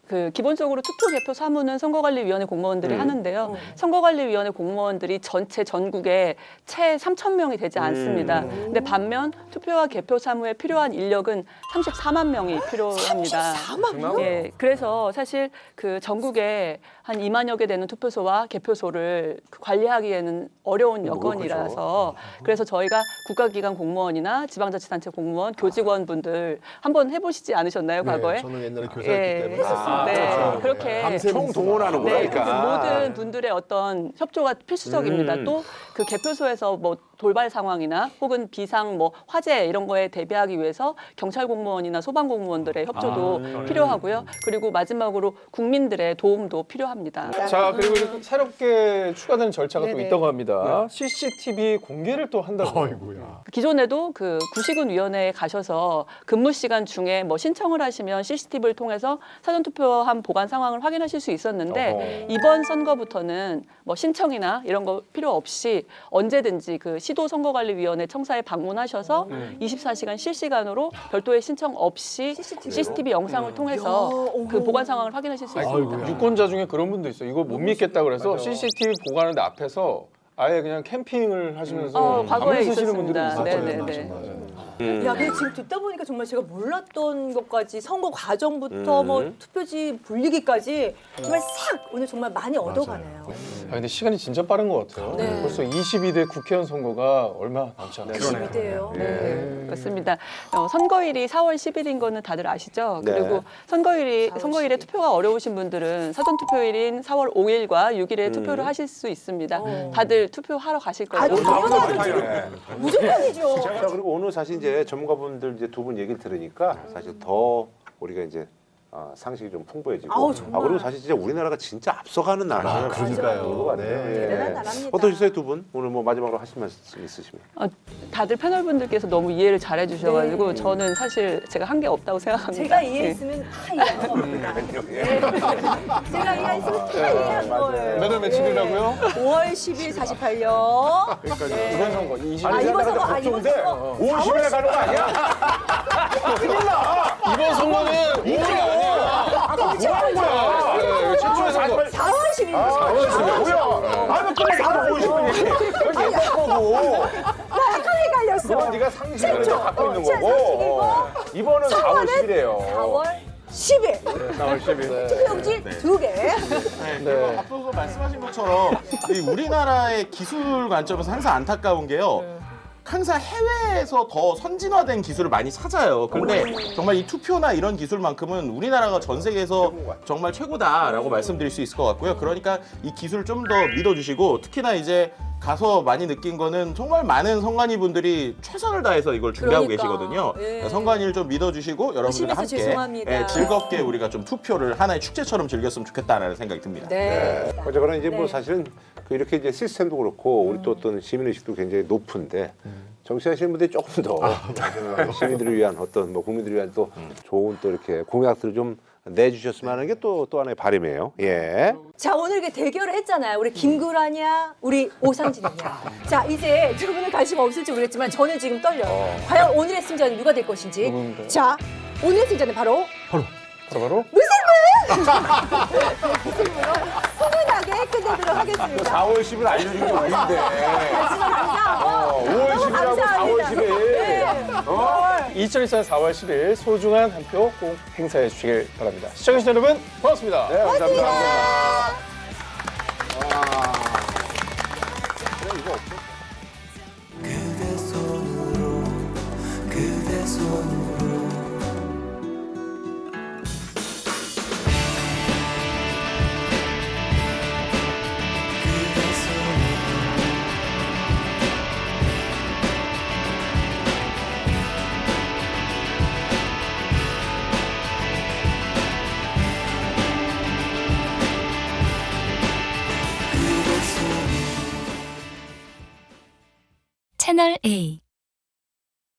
[SPEAKER 7] 그 기본적으로 투표 개표 사무는 선거관리위원회 공무원들이 하는데요. 선거관리위원회 공무원들이 전체 전국에 채 3,000명이 되지 않습니다. 근데 반면 투표와 개표 사무에 필요한 인력은 34만 명이 필요합니다.
[SPEAKER 1] 34만 명?
[SPEAKER 7] 예, 그래서 사실 그 전국에 한 2만여 개 되는 투표소와 개표소를 관리하기에는 어려운 여건이라서 그래서 저희가 국가기관 공무원이나 지방자치단체 공무원, 교직원분들 한번 해보시지 않으셨나요, 과거에?
[SPEAKER 5] 저는 옛날에 교사였기 때문에.
[SPEAKER 7] 네, 그렇게
[SPEAKER 2] 총 동원하는구나.
[SPEAKER 7] 네,
[SPEAKER 2] 그러니까.
[SPEAKER 7] 모든 분들의 어떤 협조가 필수적입니다. 또 그 개표소에서 뭐 돌발 상황이나 혹은 비상 뭐 화재 이런 거에 대비하기 위해서 경찰 공무원이나 소방 공무원들의 협조도 필요하고요. 그리고 마지막으로 국민들의 도움도 필요합니다.
[SPEAKER 3] 자, 그리고 이제 새롭게 추가되는 절차가 또
[SPEAKER 1] 네네.
[SPEAKER 3] 있다고 합니다. CCTV 공개를 또 한다고.
[SPEAKER 5] 아이고야.
[SPEAKER 7] 기존에도 그 구시군위원회에 가셔서 근무 시간 중에 뭐 신청을 하시면 CCTV를 통해서 사전투표함 보관 상황을 확인하실 수 있었는데 이번 선거부터는 뭐 신청이나 이런 거 필요 없이 언제든지 그 시도선거관리위원회 청사에 방문하셔서 24시간 실시간으로 별도의 신청 없이 CCTV 영상을 통해서 그 보관 상황을 확인하실 수 있습니다.
[SPEAKER 3] 유권자 중에 그런 분도 있어요. 이거 못 믿겠다 그래서 CCTV 보관하는데 앞에서 아예 그냥 캠핑을 하시면서
[SPEAKER 7] 과거에
[SPEAKER 3] 밤을 새시는 분들이
[SPEAKER 7] 있었습니다.
[SPEAKER 3] 있어요.
[SPEAKER 7] 네네네.
[SPEAKER 1] 야, 근데 지금 듣다 보니까 정말 제가 몰랐던 것까지 선거 과정부터 뭐 투표지 분리기까지 정말 싹 오늘 정말 많이 얻어가네요.
[SPEAKER 3] 아, 근데 시간이 진짜 빠른 것 같아요.
[SPEAKER 1] 네.
[SPEAKER 3] 벌써 22대 국회의원 선거가 얼마 남지 않았어요.
[SPEAKER 1] 기대요.
[SPEAKER 7] 네, 그렇습니다. 선거일이 4월 10일인 거는 다들 아시죠?
[SPEAKER 2] 네.
[SPEAKER 7] 그리고 선거일에 투표가 어려우신 분들은 사전 투표일인 4월 5일과 6일에 투표를 하실 수 있습니다. 다들 투표하러 가실 거죠?
[SPEAKER 1] 당연하죠. 무조건이죠.
[SPEAKER 2] 자, 그리고 오늘 사실 이제 전문가분들 이제 두 분 얘기를 들으니까 사실 더 우리가 이제 상식이 좀 풍부해지고.
[SPEAKER 1] 아우, 정말.
[SPEAKER 2] 그리고 사실 진짜 우리나라가 진짜 앞서가는 나라.
[SPEAKER 5] 그러니까요.
[SPEAKER 2] 것 같아요.
[SPEAKER 5] 네.
[SPEAKER 2] 예.
[SPEAKER 1] 대단한 나라입니다.
[SPEAKER 2] 어떠셨어요, 두 분? 오늘 뭐 마지막으로 하실 말씀 있으시면?
[SPEAKER 7] 다들 패널분들께서 너무 이해를 잘해 주셔가지고 저는 사실 제가 한 게 없다고 생각합니다.
[SPEAKER 1] 제가 이해했으면 다 이해한 겁니다. 네. 제가 이해했으면 다 이해한 거예요.
[SPEAKER 3] 몇월 며칠이라고요?
[SPEAKER 1] 5월 10일 48년.
[SPEAKER 3] 그러니까
[SPEAKER 1] 네.
[SPEAKER 3] 이번 선거 20일.
[SPEAKER 1] 아, 이번 선거, 이번 선거.
[SPEAKER 2] 5월 10일에 가는 거 아니야?
[SPEAKER 3] 이번 선거는 5월이 아니야.
[SPEAKER 1] 아까
[SPEAKER 2] 뭐 하는 거야?
[SPEAKER 3] 네, 최초의 선거.
[SPEAKER 1] 4월 10일.
[SPEAKER 2] 뭐야? 아니, 그래, 나도 50분이. 그건 옛날 거고.
[SPEAKER 1] 약간 헷갈렸어.
[SPEAKER 2] 그건 네가 상식을 갖고 있는
[SPEAKER 1] 최초
[SPEAKER 2] 거고. 이번은 4월 10일이에요.
[SPEAKER 1] 4월 10일.
[SPEAKER 3] 4월 10일.
[SPEAKER 1] 투표용지 2개.
[SPEAKER 8] 네, 그리고 앞서서 말씀하신 것처럼 이 우리나라의 기술 관점에서 항상 안타까운 게요. 항상 해외에서 더 선진화된 기술을 많이 찾아요. 근데 정말 이 투표나 이런 기술만큼은 우리나라가 전 세계에서 정말 최고다라고 말씀드릴 수 있을 것 같고요. 그러니까 이 기술을 좀 더 믿어주시고 특히나 이제 가서 많이 느낀 거는 정말 많은 선관위 분들이 최선을 다해서 이걸 준비하고
[SPEAKER 1] 그러니까.
[SPEAKER 8] 계시거든요.
[SPEAKER 1] 예.
[SPEAKER 8] 선관위를 좀 믿어주시고 여러분들과
[SPEAKER 1] 심해서
[SPEAKER 8] 함께
[SPEAKER 1] 죄송합니다.
[SPEAKER 8] 즐겁게 우리가 좀 투표를 하나의 축제처럼 즐겼으면 좋겠다라는 생각이 듭니다.
[SPEAKER 1] 네.
[SPEAKER 2] 어쨌거나 이제 뭐
[SPEAKER 1] 네.
[SPEAKER 2] 사실은 그 이렇게 이제 시스템도 그렇고 우리 또 어떤 시민의식도 굉장히 높은데 정치하시는 분들이 조금 더 시민들을 위한 어떤 뭐 국민들을 위한 또 좋은 또 이렇게 공약들을 좀 내주셨으면 하는 게 또 하나의 바람이에요. 예.
[SPEAKER 1] 자, 오늘 이렇게 대결을 했잖아요. 우리 김구라냐, 우리 오상진이냐. 자, 이제 두 분은 관심 없을지 모르겠지만 저는 지금 떨려요. 과연 오늘의 승자는 누가 될 것인지.
[SPEAKER 3] 누구인가요?
[SPEAKER 1] 자, 오늘의 승자는 바로
[SPEAKER 3] 바로
[SPEAKER 1] 무슬림으로 훈훈하게 끝내도록 하겠습니다.
[SPEAKER 2] 4월 10일 알려준 게 우리인데.
[SPEAKER 1] 말씀 감사하고
[SPEAKER 2] 5월
[SPEAKER 1] 너무
[SPEAKER 2] 10일하고 4월
[SPEAKER 1] 감사합니다.
[SPEAKER 2] 10일.
[SPEAKER 1] 네.
[SPEAKER 3] 2024년 4월 10일 소중한 한 표 꼭 행사해 주시길 바랍니다. 시청해주신 여러분 고맙습니다.
[SPEAKER 2] 네, 감사합니다.
[SPEAKER 10] 그대 손으로 그대 손으로 그대 손으로
[SPEAKER 11] 채널 A